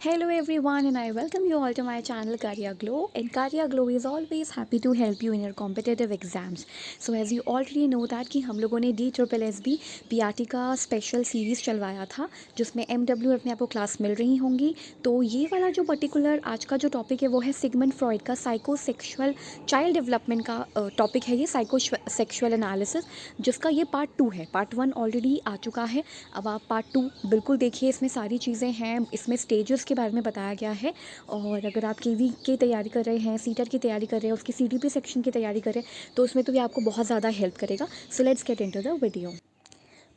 Hello everyone and I welcome you all to my channel Career Glow, and Career Glow is always happy to help you in your competitive exams. So as you already know that कि हम लोगों ने DSSB PRT का special series चलवाया था जिसमें MW अपने आपको class मिल रही होंगी। तो ये वाला जो पर्टिकुलर आज का जो टॉपिक है वो है सिगमंड फ्रॉइड का साइकोसेक्सुअल चाइल्ड डेवलपमेंट का टॉपिक है ये साइकोसेक्सुअल एनालिसिस, जिसका ये पार्ट 2 है। पार्ट 1 ऑलरेडी आ चुका है, अब आप पार्ट 2 बिल्कुल देखिए। इसमें सारी चीज़ें हैं, इसमें स्टेजेस के बारे में बताया गया है। और अगर आप केवी की तैयारी कर रहे हैं, सीटेट की तैयारी कर रहे हैं, उसकी सीडीपी सेक्शन की तैयारी कर रहे हैं, तो उसमें तो ये आपको बहुत ज़्यादा हेल्प करेगा। So let's get into the video.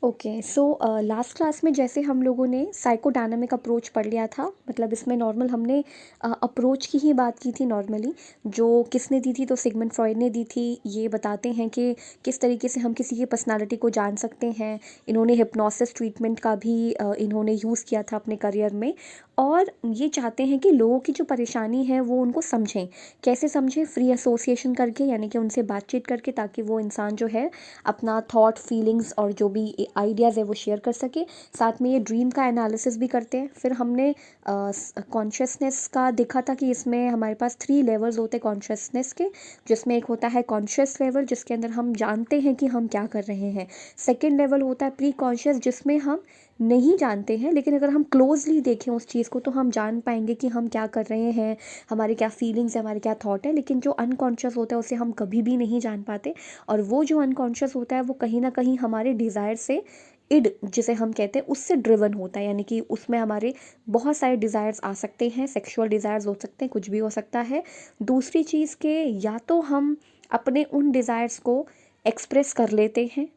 Okay, so last class में जैसे हम लोगों ने साइकोडायनामिक अप्रोच पढ़ लिया था, मतलब इसमें नॉर्मल हमने अप्रोच की ही बात की थी। नॉर्मली जो किसने दी थी, तो सिगमंड फ्रॉइड ने दी थी। ये बताते हैं कि किस तरीके से हम किसी की पर्सनालिटी को जान सकते हैं। इन्होंने हिप्नोसिस ट्रीटमेंट का भी इन्होंने यूज़ किया था अपने करियर में, और ये चाहते हैं कि लोगों की जो परेशानी है वो उनको समझें। कैसे समझें? फ्री एसोसिएशन करके, यानी कि उनसे बातचीत करके, ताकि वो इंसान जो है अपना थॉट, फीलिंग्स और जो भी आइडियाज़ है वो शेयर कर सके। साथ में ये ड्रीम का एनालिसिस भी करते हैं। फिर हमने कॉन्शियसनेस का देखा था कि इसमें हमारे पास 3 लेवल्स होते हैं कॉन्शियसनेस के, जिसमें एक होता है कॉन्शियस लेवल, जिसके अंदर हम जानते हैं कि हम क्या कर रहे हैं। सेकेंड लेवल होता है प्री कॉन्शियस, जिसमें हम नहीं जानते हैं, लेकिन अगर हम क्लोजली देखें उस चीज़ को तो हम जान पाएंगे कि हम क्या कर रहे हैं, हमारे क्या फीलिंग्स है, हमारे क्या थॉट है। लेकिन जो अनकॉन्शियस होता है उसे हम कभी भी नहीं जान पाते। और वो जो अनकॉन्शियस होता है वो कहीं ना कहीं हमारे डिज़ायर से, इड जिसे हम कहते हैं, उससे ड्रिवन होता है। यानी कि उसमें हमारे बहुत सारे डिज़ायर्स आ सकते हैं, सेक्सुअल डिज़ायर्स हो सकते हैं, कुछ भी हो सकता है। दूसरी चीज़ के, या तो हम अपने उन डिज़ायर्स को एक्सप्रेस कर लेते हैं,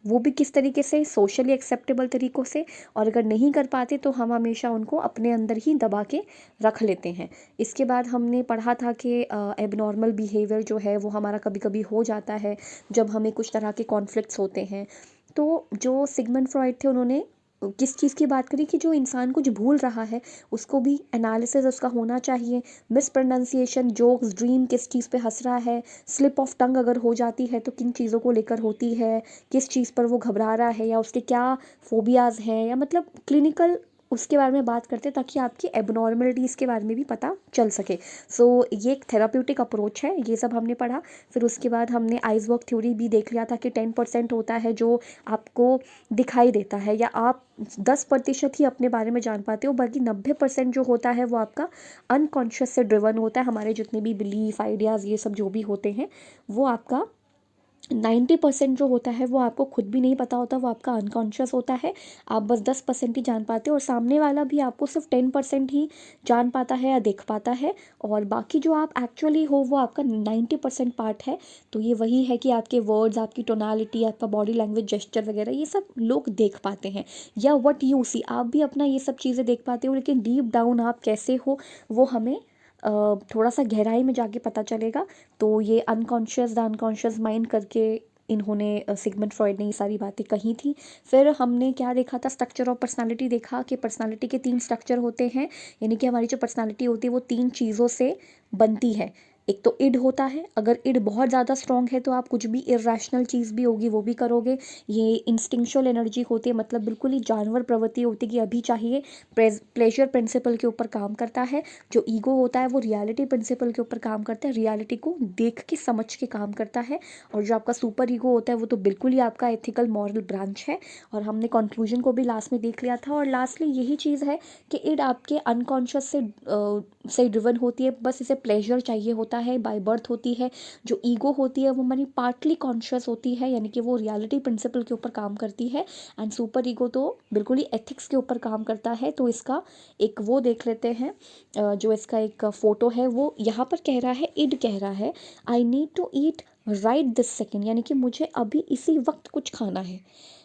वो भी किस तरीके से, सोशली एक्सेप्टेबल तरीक़ों से, और अगर नहीं कर पाते तो हम हमेशा उनको अपने अंदर ही दबा के रख लेते हैं। इसके बाद हमने पढ़ा था कि एबनॉर्मल बिहेवियर जो है वो हमारा कभी कभी हो जाता है जब हमें कुछ तरह के कॉन्फ्लिक्ट्स होते हैं। तो जो सिगमंड फ्रॉइड थे उन्होंने किस चीज़ की बात करी कि जो इंसान कुछ भूल रहा है उसको भी एनालिसिस उसका होना चाहिए। मिस प्रोनाउंसिएशन, जोक्स, ड्रीम, किस चीज़ पे हंस रहा है, स्लिप ऑफ टंग अगर हो जाती है तो किन चीज़ों को लेकर होती है, किस चीज़ पर वो घबरा रहा है, या उसके क्या फोबियाज़ हैं, या मतलब क्लिनिकल उसके बारे में बात करते हैं, ताकि आपकी एबनॉर्मलिटीज़ के बारे में भी पता चल सके। सो ये एक थेराप्यूटिक अप्रोच है, ये सब हमने पढ़ा। फिर उसके बाद हमने आइसबर्ग थ्योरी भी देख लिया था कि 10% होता है जो आपको दिखाई देता है, या आप 10% ही अपने बारे में जान पाते हो, बाकी 90% जो होता है वो आपका अनकॉन्शियस से ड्रिवन होता है। हमारे जितने भी बिलीफ, आइडियाज़, ये सब जो भी होते हैं, वो आपका 90% जो होता है वो आपको खुद भी नहीं पता होता, वो आपका अनकॉन्शियस होता है। आप बस 10% ही जान पाते हो, और सामने वाला भी आपको सिर्फ 10% ही जान पाता है या देख पाता है, और बाकी जो आप एक्चुअली हो वो आपका 90% पार्ट है। तो ये वही है कि आपके वर्ड्स, आपकी टोनालिटी, आपका बॉडी लैंग्वेज, जेस्चर वगैरह, ये सब लोग देख पाते हैं। या व्हाट यू सी, आप भी अपना ये सब चीज़ें देख पाते हो, लेकिन डीप डाउन आप कैसे हो वो हमें थोड़ा सा गहराई में जाके पता चलेगा। तो ये अनकॉन्शियस, द अनकॉन्शियस माइंड करके इन्होंने, सिगमंड फ्रॉइड ने ये सारी बातें कही थी। फिर हमने क्या देखा था, स्ट्रक्चर ऑफ पर्सनालिटी देखा कि पर्सनालिटी के 3 स्ट्रक्चर होते हैं। यानी कि हमारी जो पर्सनालिटी होती है वो 3 चीज़ों से बनती है। एक तो इड होता है, अगर इड बहुत ज़्यादा स्ट्रॉन्ग है तो आप कुछ भी इर्रेशनल चीज़ भी होगी वो भी करोगे। ये इंस्टिंक्चुअल एनर्जी होती है, मतलब बिल्कुल ही जानवर प्रवृत्ति होती है कि अभी चाहिए। प्लेजर प्रिंसिपल के ऊपर काम करता है। जो ईगो होता है वो रियलिटी प्रिंसिपल के ऊपर काम करता है, रियलिटी को देख के समझ के काम करता है। और जो आपका सुपर ईगो होता है वो तो बिल्कुल ही आपका एथिकल मॉरल ब्रांच है। और हमने कंक्लूजन को भी लास्ट में देख लिया था। और लास्टली यही चीज़ है कि इड आपके अनकॉन्शियस से ड्रिवन होती है, बस इसे प्लेजर चाहिए होता है, बाय बर्थ होती है। जो ईगो होती है वो हमारी पार्टली कॉन्शियस होती है, यानी कि वो रियलिटी प्रिंसिपल के ऊपर काम करती है। एंड सुपर ईगो तो बिल्कुल ही एथिक्स के ऊपर काम करता है। तो इसका एक वो देख लेते हैं, जो इसका एक फ़ोटो है वो यहाँ पर कह रहा है, इड कह रहा है, I need to eat right this second, यानी कि मुझे अभी इसी वक्त कुछ खाना है।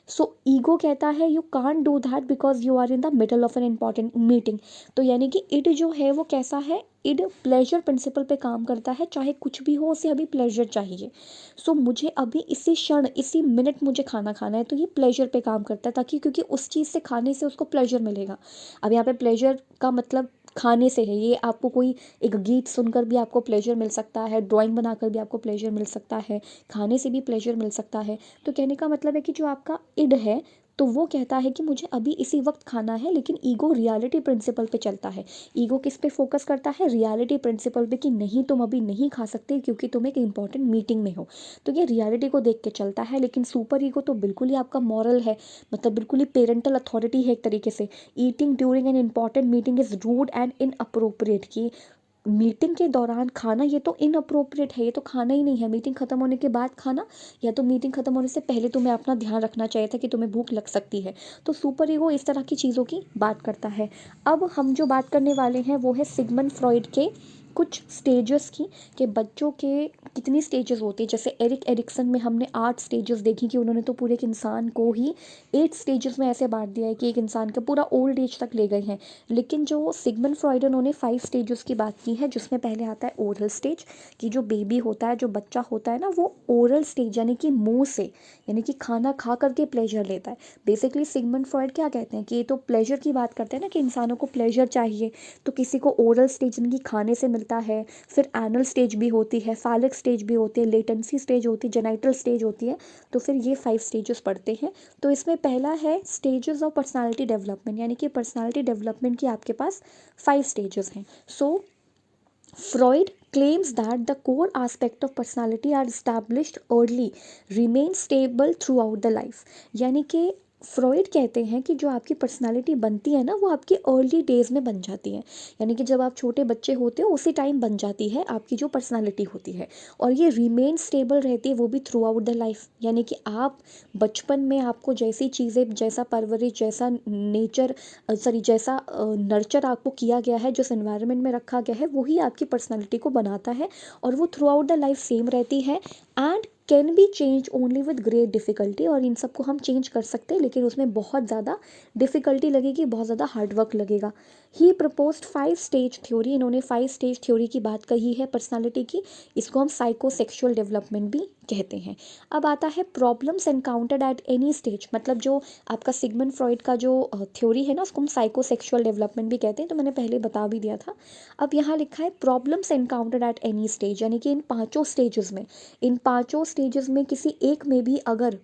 सो ईगो कहता है you can't do that because you are in the middle of an important meeting. तो यानी कि इड जो है वो कैसा है, इड प्लेजर प्रिंसिपल पे काम करता है, चाहे कुछ भी हो उसे अभी प्लेजर चाहिए। सो मुझे अभी इसी क्षण, इसी मिनट मुझे खाना खाना है, तो ये प्लेजर पे काम करता है, ताकि क्योंकि उस चीज़ से खाने से उसको प्लेजर मिलेगा। अब यहाँ पे प्लेजर का मतलब खाने से है, ये आपको कोई एक गीत सुनकर भी आपको प्लेजर मिल सकता है, ड्राइंग बनाकर भी आपको प्लेजर मिल सकता है, खाने से भी प्लेजर मिल सकता है। तो कहने का मतलब है कि जो आपका इड है, तो वो कहता है कि मुझे अभी इसी वक्त खाना है, लेकिन ईगो रियलिटी प्रिंसिपल पे चलता है। ईगो किस पे फोकस करता है? रियलिटी प्रिंसिपल पे, कि नहीं तुम अभी नहीं खा सकते क्योंकि तुम एक इंपॉर्टेंट मीटिंग में हो। तो ये रियलिटी को देख के चलता है। लेकिन सुपर ईगो तो बिल्कुल ही आपका मॉरल है, मतलब बिल्कुल ही पेरेंटल अथॉरिटी है एक तरीके से। Eating during an important meeting is rude and inappropriate, की मीटिंग के दौरान खाना ये तो इनअप्रोप्रिएट है, ये तो खाना ही नहीं है। मीटिंग खत्म होने के बाद खाना, या तो मीटिंग खत्म होने से पहले तुम्हें अपना ध्यान रखना चाहिए था कि तुम्हें भूख लग सकती है। तो सुपर ईगो इस तरह की चीज़ों की बात करता है। अब हम जो बात करने वाले हैं वो है सिगमंड फ्रॉइड के कुछ स्टेजेस की, कि बच्चों के कितनी स्टेजेस होती है। जैसे एरिक एरिक्सन में हमने 8 स्टेजेस देखी, कि उन्होंने तो पूरे एक इंसान को ही 8 स्टेजेस में ऐसे बांट दिया है कि एक इंसान का पूरा ओल्ड एज तक ले गए हैं। लेकिन जो सिगमंड फ्रॉइड, उन्होंने 5 स्टेजेस की बात की है, जिसमें पहले आता है ओरल स्टेज, कि जो बेबी होता है, जो बच्चा होता है ना, वो ओरल स्टेज यानी कि मुंह से, यानी कि खाना खा करके प्लेजर लेता है। बेसिकली सिगमंड फ्रॉइड क्या कहते हैं कि ये तो प्लेजर की बात करते हैं ना, कि इंसानों को प्लेजर चाहिए, तो किसी को ओरल स्टेज यानी कि खाने से मिलता है। फिर एनल स्टेज भी होती है, फैलिक स्टेज भी होती है, लेटेंसी स्टेज होती है, जेनाइटल स्टेज होती है। तो फिर ये 5 स्टेजेस पढ़ते हैं। तो इसमें पहला है स्टेजेस ऑफ पर्सनालिटी डेवलपमेंट, यानी कि पर्सनालिटी डेवलपमेंट की आपके पास 5 स्टेजेस हैं। सो Freud claims that the core aspect of personality are established early, remain stable throughout the life। यानी कि फ्रॉइड कहते हैं कि जो आपकी पर्सनालिटी बनती है ना, वो आपकी अर्ली डेज में बन जाती है। यानी कि जब आप छोटे बच्चे होते हो उसी टाइम बन जाती है आपकी जो पर्सनालिटी होती है, और ये रिमेन स्टेबल रहती है वो भी थ्रू आउट द लाइफ। यानी कि आप बचपन में आपको जैसी चीज़ें, जैसा परवरिश, जैसा नेचर, जैसा नर्चर आपको किया गया है, जिस एनवायरनमेंट में रखा गया है, वही आपकी पर्सनालिटी को बनाता है, और वो through out the life same रहती है। And can be change only with great difficulty, और इन सबको हम चेंज कर सकते हैं, लेकिन उसमें बहुत ज़्यादा डिफ़िकल्टी लगेगी, बहुत ज़्यादा हार्डवर्क लगेगा। ही प्रपोज्ड 5 स्टेज थ्योरी, इन्होंने 5 स्टेज थ्योरी की बात कही है पर्सनालिटी की। इसको हम साइकोसेक्सुअल डेवलपमेंट भी कहते हैं। अब आता है problems encountered eight any stage, मतलब जो आपका सिगमंड फ्रॉइड का जो थ्योरी है ना, उसको हम साइकोसेक्सुअल डेवलपमेंट भी कहते हैं। तो मैंने पहले बता भी दिया था। अब यहाँ लिखा है problems encountered eight any stage, यानी कि इन 5 स्टेजेस में, इन 5 स्टेजेस में किसी एक में भी अगर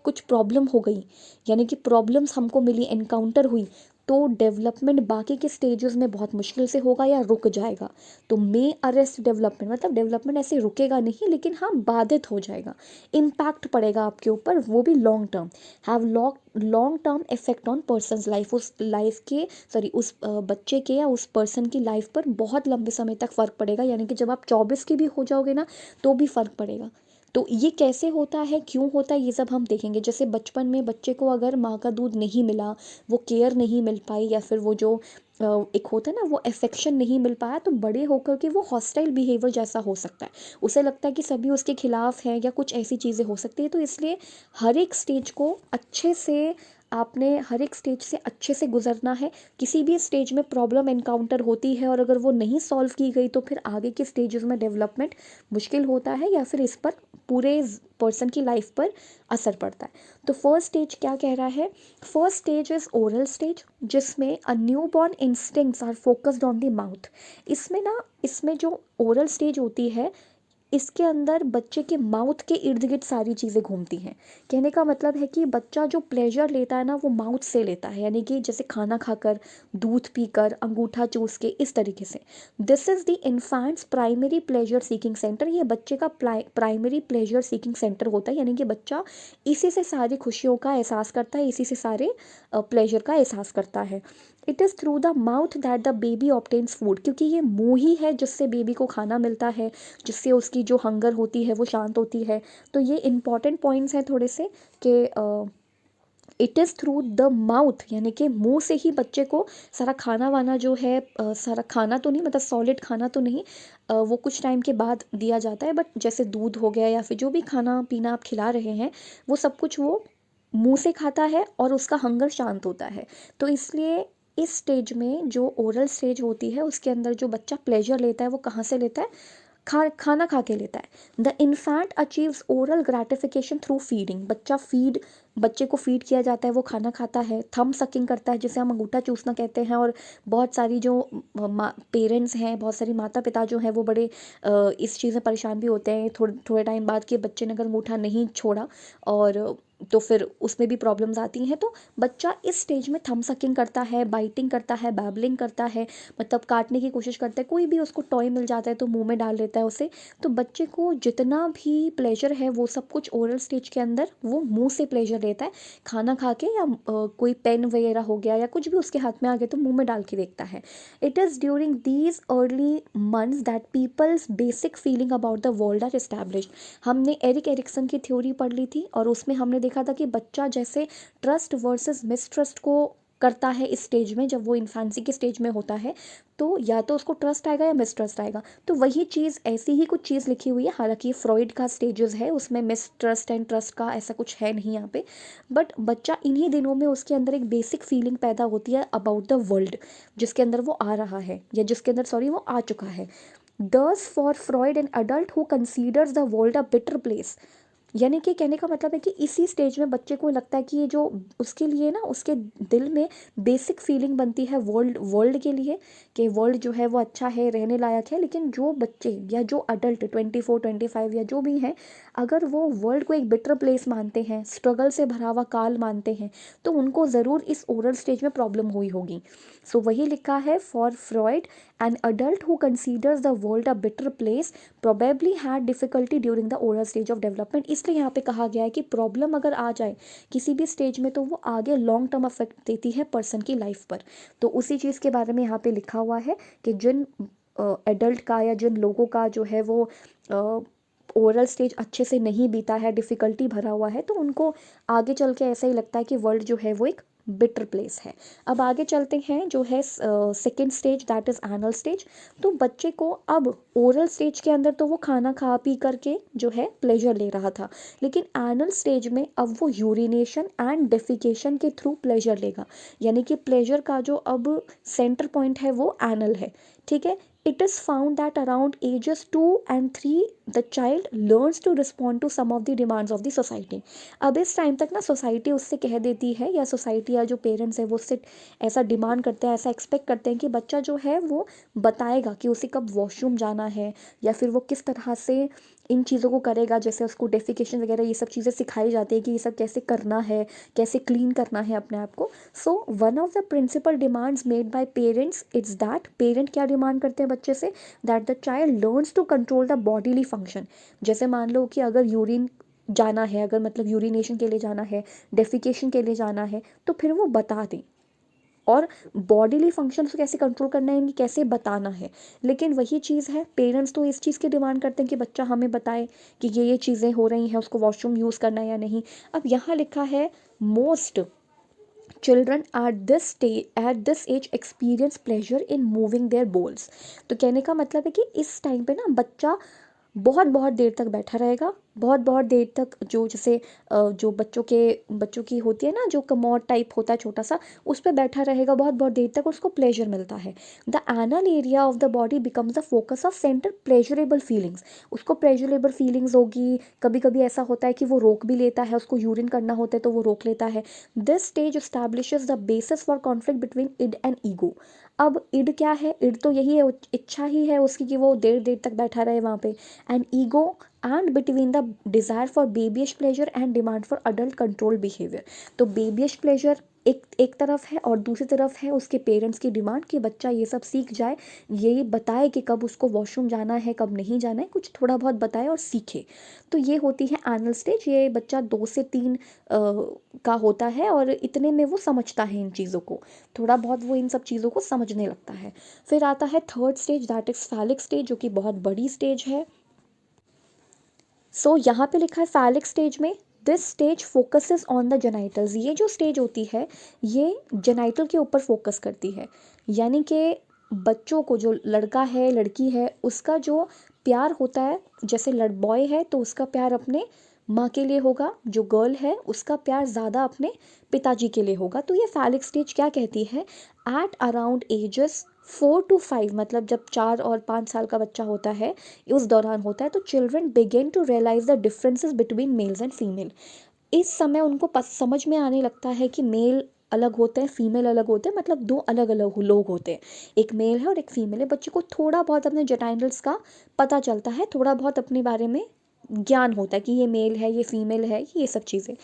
कुछ प्रॉब्लम हो गई, यानी कि प्रॉब्लम्स हमको मिली, एनकाउंटर हुई, तो डेवलपमेंट बाकी के स्टेजेस में बहुत मुश्किल से होगा या रुक जाएगा। तो मे अरेस्ट डेवलपमेंट, मतलब डेवलपमेंट ऐसे रुकेगा नहीं, लेकिन हाँ बाधित हो जाएगा, इम्पैक्ट पड़ेगा आपके ऊपर, वो भी long term. Have long term effect on persons life, उस लाइफ के उस बच्चे के या उस पर्सन की लाइफ पर बहुत लंबे समय तक फ़र्क पड़ेगा। यानी कि जब आप 24 की भी हो जाओगे ना, तो भी फ़र्क पड़ेगा। तो ये कैसे होता है, क्यों होता है, ये सब हम देखेंगे। जैसे बचपन में बच्चे को अगर माँ का दूध नहीं मिला, वो केयर नहीं मिल पाई, या फिर वो जो एक होता है ना, वो अफेक्शन नहीं मिल पाया, तो बड़े होकर के वो हॉस्टाइल बिहेवियर जैसा हो सकता है। उसे लगता है कि सभी उसके खिलाफ हैं, या कुछ ऐसी चीज़ें हो सकती है। तो इसलिए हर एक स्टेज को अच्छे से, आपने हर एक स्टेज से अच्छे से गुजरना है। किसी भी स्टेज में प्रॉब्लम एनकाउंटर होती है, और अगर वो नहीं सॉल्व की गई, तो फिर आगे के स्टेजेस में डेवलपमेंट मुश्किल होता है, या फिर इस पर पूरे पर्सन की लाइफ पर असर पड़ता है। तो फर्स्ट स्टेज क्या कह रहा है? First stage is oral stage, जिसमें a newborn instincts are focused on the mouth. इसमें जो ओरल स्टेज होती है, इसके अंदर बच्चे के माउथ के इर्द गिर्द सारी चीज़ें घूमती हैं। कहने का मतलब है कि बच्चा जो प्लेजर लेता है ना, वो माउथ से लेता है, यानी कि जैसे खाना खाकर, दूध पीकर, अंगूठा चूस के, इस तरीके से। This is the infants primary pleasure seeking centre, ये बच्चे का प्राइमरी प्लेजर सीकिंग सेंटर होता है। यानी कि बच्चा इसी से सारी खुशियों का एहसास करता है, इसी से सारे प्लेजर का एहसास करता है। It is through the mouth that the baby obtains food, क्योंकि ये मुँह ही है जिससे बेबी को खाना मिलता है, जिससे उसकी जो हंगर होती है वो शांत होती है। तो ये इंपॉर्टेंट पॉइंट्स हैं थोड़े से, कि it is through the mouth, यानी कि मुंह से ही बच्चे को सारा खाना वाना जो है, सारा खाना तो नहीं, मतलब सॉलिड खाना तो नहीं, वो कुछ टाइम के बाद दिया जाता है, बट जैसे दूध हो गया, या फिर जो भी खाना पीना आप खिला रहे हैं, वो सब कुछ वो मुंह से खाता है, और उसका हंगर शांत होता है। तो इसलिए इस स्टेज में, जो ओरल स्टेज होती है, उसके अंदर जो बच्चा प्लेजर लेता है, वो कहाँ से लेता है? खाना खा के लेता है। The infant achieves oral gratification through feeding, बच्चे को फीड किया जाता है, वो खाना खाता है, थम सकिंग करता है, जिसे हम अंगूठा चूसना कहते हैं। और बहुत सारी जो पेरेंट्स हैं, बहुत सारी माता पिता जो हैं, वो बड़े इस चीज़ में परेशान भी होते हैं थोड़े थोड़े टाइम बाद, कि बच्चे ने अगर अंगूठा नहीं छोड़ा, और तो फिर उसमें भी प्रॉब्लम्स आती हैं। तो बच्चा इस स्टेज में थंब सकिंग करता है, बाइटिंग करता है, बैबलिंग करता है, मतलब काटने की कोशिश करता है, कोई भी उसको टॉय मिल जाता है तो मुंह में डाल लेता है उसे। तो बच्चे को जितना भी प्लेजर है वो सब कुछ ओरल स्टेज के अंदर वो मुंह से प्लेजर लेता है, खाना खा के या कोई पेन वगैरह हो गया या कुछ भी उसके हाथ में आ गया तो मुंह में डाल के देखता है। It is during these early months that people's basic feeling about the world are established. हमने एरिक एरिक्सन की थ्योरी पढ़ ली थी और उसमें हमने देखा था कि बच्चा जैसे ट्रस्ट वर्सेस मिसट्रस्ट को करता है इस स्टेज में, जब वो इन्फेंसी के स्टेज में होता है तो या तो उसको ट्रस्ट आएगा या मिसट्रस्ट आएगा। तो वही चीज़, ऐसी ही कुछ चीज़ लिखी हुई है, हालांकि ये फ्रॉइड का स्टेजेस है, उसमें मिसट्रस्ट एंड ट्रस्ट का ऐसा कुछ है नहीं यहाँ पे। बट बच्चा इन्हीं दिनों में उसके अंदर एक बेसिक फीलिंग पैदा होती है अबाउट द वर्ल्ड, जिसके अंदर वो आ रहा है या जिसके अंदर सॉरी वो आ चुका है। Thus for Freud an adult who considers the world a bitter place, यानी कि कहने का मतलब है कि इसी स्टेज में बच्चे को लगता है कि ये जो उसके लिए ना उसके दिल में बेसिक फीलिंग बनती है वर्ल्ड वर्ल्ड के लिए, कि वर्ल्ड जो है वो अच्छा है, रहने लायक है। लेकिन जो बच्चे या जो अडल्ट 24-25 या जो भी हैं, अगर वो वर्ल्ड को एक बिटर प्लेस मानते हैं, स्ट्रगल से भरा हुआ काल मानते हैं, तो उनको ज़रूर इस ओरल स्टेज में प्रॉब्लम हुई होगी। सो वही लिखा है, for Freud an adult who considers the world a bitter place probably had difficulty during the oral stage of development. इसलिए यहाँ पे कहा गया है कि प्रॉब्लम अगर आ जाए किसी भी स्टेज में तो वो आगे लॉन्ग टर्म अफेक्ट देती है पर्सन की लाइफ पर। तो उसी चीज़ के बारे में यहाँ पे लिखा हुआ है कि जिन एडल्ट का या जिन लोगों का जो है वो ओरल स्टेज अच्छे से नहीं बीता है, डिफ़िकल्टी भरा हुआ है, तो उनको आगे चल के ऐसा ही लगता है कि वर्ल्ड जो है वो एक बिटर प्लेस है। अब आगे चलते हैं, जो है second stage, that is anal stage. तो बच्चे को अब ओरल स्टेज के अंदर तो वो खाना खा पी करके जो है प्लेजर ले रहा था, लेकिन एनल स्टेज में अब वो यूरिनेशन एंड डेफिकेशन के थ्रू प्लेजर लेगा। यानी कि प्लेजर का जो अब सेंटर पॉइंट है वो एनल है, ठीक है। It is found that around ages 2 and 3 the child learns to respond to some of the demands of the society. अब इस टाइम तक ना सोसाइटी उससे कह देती है, या सोसाइटी या जो पेरेंट्स है वो उससे ऐसा डिमांड करते हैं, ऐसा एक्सपेक्ट करते हैं कि बच्चा जो है वो बताएगा कि उसे कब वॉशरूम जाना है, या फिर वो किस तरह से इन चीज़ों को करेगा। जैसे उसको डेफिकेशन वगैरह ये सब चीज़ें सिखाई जाती है कि ये सब कैसे करना है, कैसे क्लीन करना है अपने आप को। So one of the principal demands made by parents it's that, parent क्या डिमांड करते हैं बच्चे से, that the child learns to control the bodily function. जैसे मान लो कि अगर यूरिन जाना है, अगर मतलब यूरिनेशन के लिए जाना है, डेफिकेशन के लिए जाना है, तो फिर वो बता दें, और बॉडीली फंक्शन को कैसे कंट्रोल करना है, इनकी कैसे बताना है। लेकिन वही चीज़ है, पेरेंट्स तो इस चीज़ की डिमांड करते हैं कि बच्चा हमें बताए कि ये चीज़ें हो रही हैं, उसको वॉशरूम यूज़ करना है या नहीं। अब यहाँ लिखा है, most children at this age experience pleasure in moving their bowels. तो कहने का मतलब है कि इस टाइम पे ना बच्चा बहुत बहुत देर तक बैठा रहेगा, बहुत बहुत देर तक, जो जैसे जो बच्चों की होती है ना, जो कमोड टाइप होता है छोटा सा, उस पर बैठा रहेगा बहुत बहुत देर तक, उसको प्लेजर मिलता है। The anal area of the body becomes the focus of centre pleasurable feelings. उसको प्लेजरेबल फीलिंग्स होगी, कभी कभी ऐसा होता है कि वो रोक भी लेता है, उसको यूरिन करना होता है तो वो रोक लेता है। This stage establishes the basis for conflict between id and ego. अब इड क्या है, इड तो यही है, इच्छा ही है उसकी कि वो देर देर तक बैठा रहे वहाँ पे, and ego and between the desire for babyish pleasure and demand for adult control behaviour. तो बेबीश प्लेजर एक तरफ है, और दूसरी तरफ है उसके पेरेंट्स की डिमांड कि बच्चा ये सब सीख जाए, ये बताए कि कब उसको वॉशरूम जाना है, कब नहीं जाना है, कुछ थोड़ा बहुत बताए और सीखे। तो ये होती है एनल स्टेज। ये बच्चा 2 से 3 का होता है, और इतने में वो समझता है इन चीज़ों को, थोड़ा बहुत वो इन सब चीज़ों को समझने लगता है। फिर आता है third stage, that is phallic stage, जो कि बहुत बड़ी स्टेज है। सो यहाँ पे लिखा है फैलिक स्टेज में, this stage focuses on the genitals. ये जो स्टेज होती है ये जेनाइटल के ऊपर फोकस करती है। यानी कि बच्चों को, जो लड़का है लड़की है, उसका जो प्यार होता है, जैसे बॉय है तो उसका प्यार अपने माँ के लिए होगा, जो गर्ल है उसका प्यार ज़्यादा अपने पिताजी के लिए होगा। तो ये फैलिक स्टेज क्या कहती है, एट अराउंड एजेस 4 to 5, मतलब जब 4 और 5 साल का बच्चा होता है, उस दौरान होता है, तो children begin to realise the differences between males and female. इस समय उनको समझ में आने लगता है कि मेल अलग होते हैं, फीमेल अलग होते हैं, मतलब 2 अलग अलग लोग होते हैं, एक मेल है और एक फीमेल है। बच्चे को थोड़ा बहुत अपने जेनाइटल्स का पता चलता है, थोड़ा बहुत अपने बारे में ज्ञान होता है कि ये मेल है, ये फीमेल है, ये सब चीज़ें।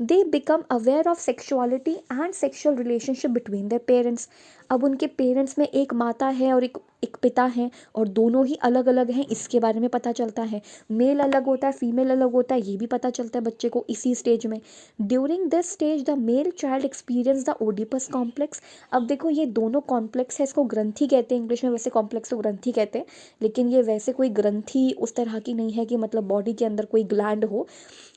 They become aware of sexuality and sexual relationship between their parents. अब उनके पेरेंट्स में एक माता है और एक पिता है, और दोनों ही अलग अलग हैं, इसके बारे में पता चलता है। मेल अलग होता है, फीमेल अलग होता है, ये भी पता चलता है बच्चे को इसी स्टेज में। During this stage the male child experience the Oedipus complex. अब देखो ये दोनों कॉम्प्लेक्स है, इसको ग्रंथि कहते हैं इंग्लिश में, वैसे कॉम्प्लेक्स तो ग्रंथि कहते हैं, लेकिन ये वैसे कोई ग्रंथि उस तरह की नहीं है कि मतलब बॉडी के अंदर कोई ग्लैंड हो,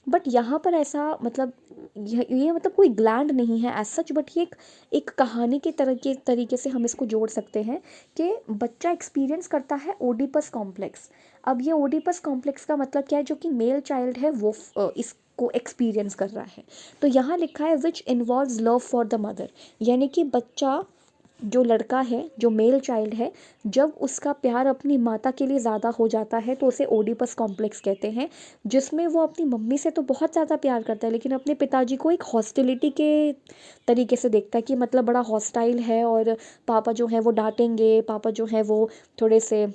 बट यहाँ पर ऐसा मतलब ये मतलब कोई ग्लैंड नहीं है एज सच, बट ये एक कहानी की तरह के तरीके से हम इसको जोड़ सकते हैं कि बच्चा एक्सपीरियंस करता है ओडिपस कॉम्प्लेक्स। अब ये ओडिपस कॉम्प्लेक्स का मतलब क्या है, जो कि मेल चाइल्ड है वो इसको एक्सपीरियंस कर रहा है। तो यहाँ लिखा है which involves love for the mother, यानी कि बच्चा जो लड़का है, जो मेल चाइल्ड है, जब उसका प्यार अपनी माता के लिए ज़्यादा हो जाता है तो उसे ओडिपस कॉम्प्लेक्स कहते हैं, जिसमें वो अपनी मम्मी से तो बहुत ज़्यादा प्यार करता है लेकिन अपने पिताजी को एक हॉस्टिलिटी के तरीके से देखता है कि मतलब बड़ा हॉस्टाइल है, और पापा जो है वो डांटेंगे, पापा जो है वो थोड़े से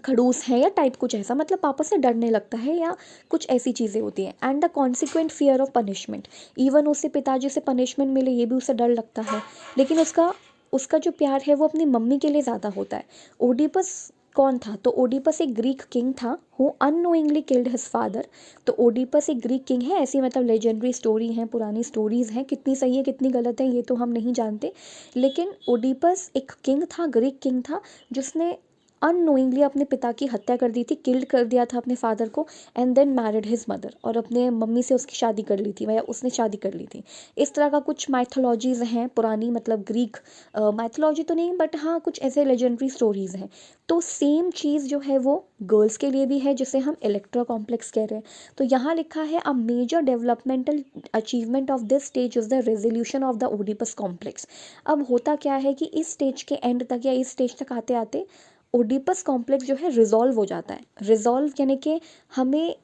खड़ूस है या टाइप कुछ ऐसा, मतलब पापा से डरने लगता है या कुछ ऐसी चीज़ें होती हैं। And the consequent fear of punishment, even उसे पिताजी से पनिशमेंट मिले ये भी उसे डर लगता है, लेकिन उसका उसका जो प्यार है वो अपनी मम्मी के लिए ज़्यादा होता है। ओडिपस कौन था, तो ओडिपस एक ग्रीक किंग था who unknowingly killed his father. तो ओडिपस एक ग्रीक किंग है, ऐसी मतलब लेजेंडरी स्टोरी हैं, पुरानी स्टोरीज़ हैं, कितनी सही है कितनी गलत है ये तो हम नहीं जानते, लेकिन ओडिपस एक किंग था, ग्रीक किंग था, जिसने अननोइंगली अपने पिता की हत्या कर दी थी, किल्ड कर दिया था अपने फादर को, and then married his mother, और अपने मम्मी से उसकी शादी कर ली थी, या उसने शादी कर ली थी। इस तरह का कुछ माइथोलॉजीज़ हैं पुरानी, मतलब ग्रीक माइथोलॉजी तो नहीं बट हाँ कुछ ऐसे लेजेंडरी स्टोरीज़ हैं। तो सेम चीज़ जो है वो गर्ल्स के लिए भी है, जिसे हम इलेक्ट्रा कॉम्प्लेक्स कह रहे हैं। तो यहाँ लिखा है a major developmental achievement of this stage is the resolution of the Oedipus complex. अब होता क्या है कि इस स्टेज के एंड तक या इस स्टेज तक आते आते ओडिपस कॉम्प्लेक्स जो है रिजॉल्व हो जाता है। रिजॉल्व यानी कि हमें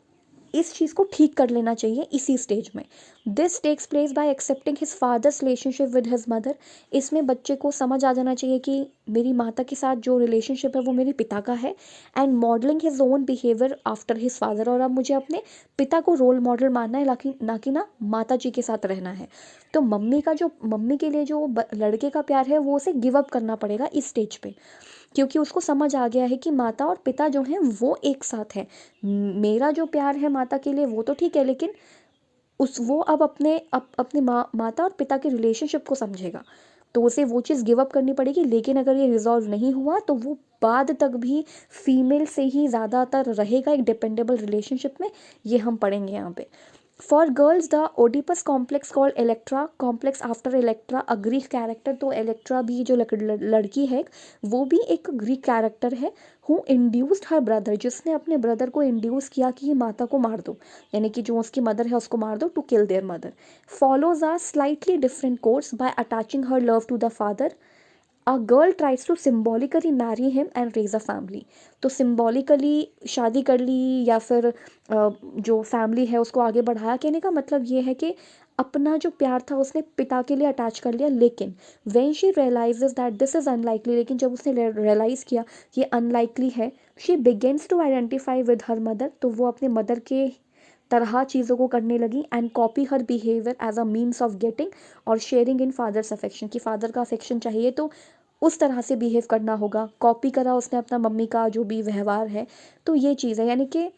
इस चीज़ को ठीक कर लेना चाहिए इसी स्टेज में। This takes place by accepting his father's relationship with his mother. इसमें बच्चे को समझ आ जाना चाहिए कि मेरी माता के साथ जो रिलेशनशिप है वो मेरे पिता का है, and modelling his own behaviour after his father. और अब मुझे अपने पिता को रोल मॉडल मानना है, ना माता जी के साथ रहना है। तो मम्मी के लिए जो लड़के का प्यार है वो उसे गिव अप करना पड़ेगा इस स्टेज पे, क्योंकि उसको समझ आ गया है कि माता और पिता जो हैं वो एक साथ हैं। मेरा जो प्यार है माता के लिए वो तो ठीक है, लेकिन वो अब अपने माता और पिता के रिलेशनशिप को समझेगा, तो उसे वो चीज़ गिव अप करनी पड़ेगी। लेकिन अगर ये रिजॉल्व नहीं हुआ तो वो बाद तक भी फीमेल से ही ज़्यादातर रहेगा एक डिपेंडेबल रिलेशनशिप में, ये हम पढ़ेंगे यहाँ पे। For girls the Oedipus complex called Electra complex after Electra a Greek character. तो इलेक्ट्रा भी जो लड़की है वो भी एक ग्रीक कैरेक्टर है, हु इंड्यूस्ड हर ब्रदर, जिसने अपने ब्रदर को इंड्यूस किया कि माता को मार दो, यानी कि जो उसकी मदर है उसको मार दो, to kill their mother. Follows are slightly different course by attaching her love to the father. A girl tries to symbolically marry him and raise a family. तो सिम्बॉलिकली शादी कर ली या फिर जो फैमिली है उसको आगे बढ़ाया, कहने का मतलब ये है कि अपना जो प्यार था उसने पिता के लिए अटैच कर लिया, लेकिन when she realises that this is unlikely, लेकिन जब उसने रियलाइज़ किया ये अनलाइकली है, she begins to identify with her mother. तो वो अपने मदर के तरह चीज़ों को करने लगी, and copy her behaviour as a means of getting or sharing in father's affection, कि फादर का अफेक्शन चाहिए तो उस तरह से बिहेव करना होगा। कॉपी करा उसने अपना मम्मी का जो भी व्यवहार है। तो ये चीज़ है, यानी कि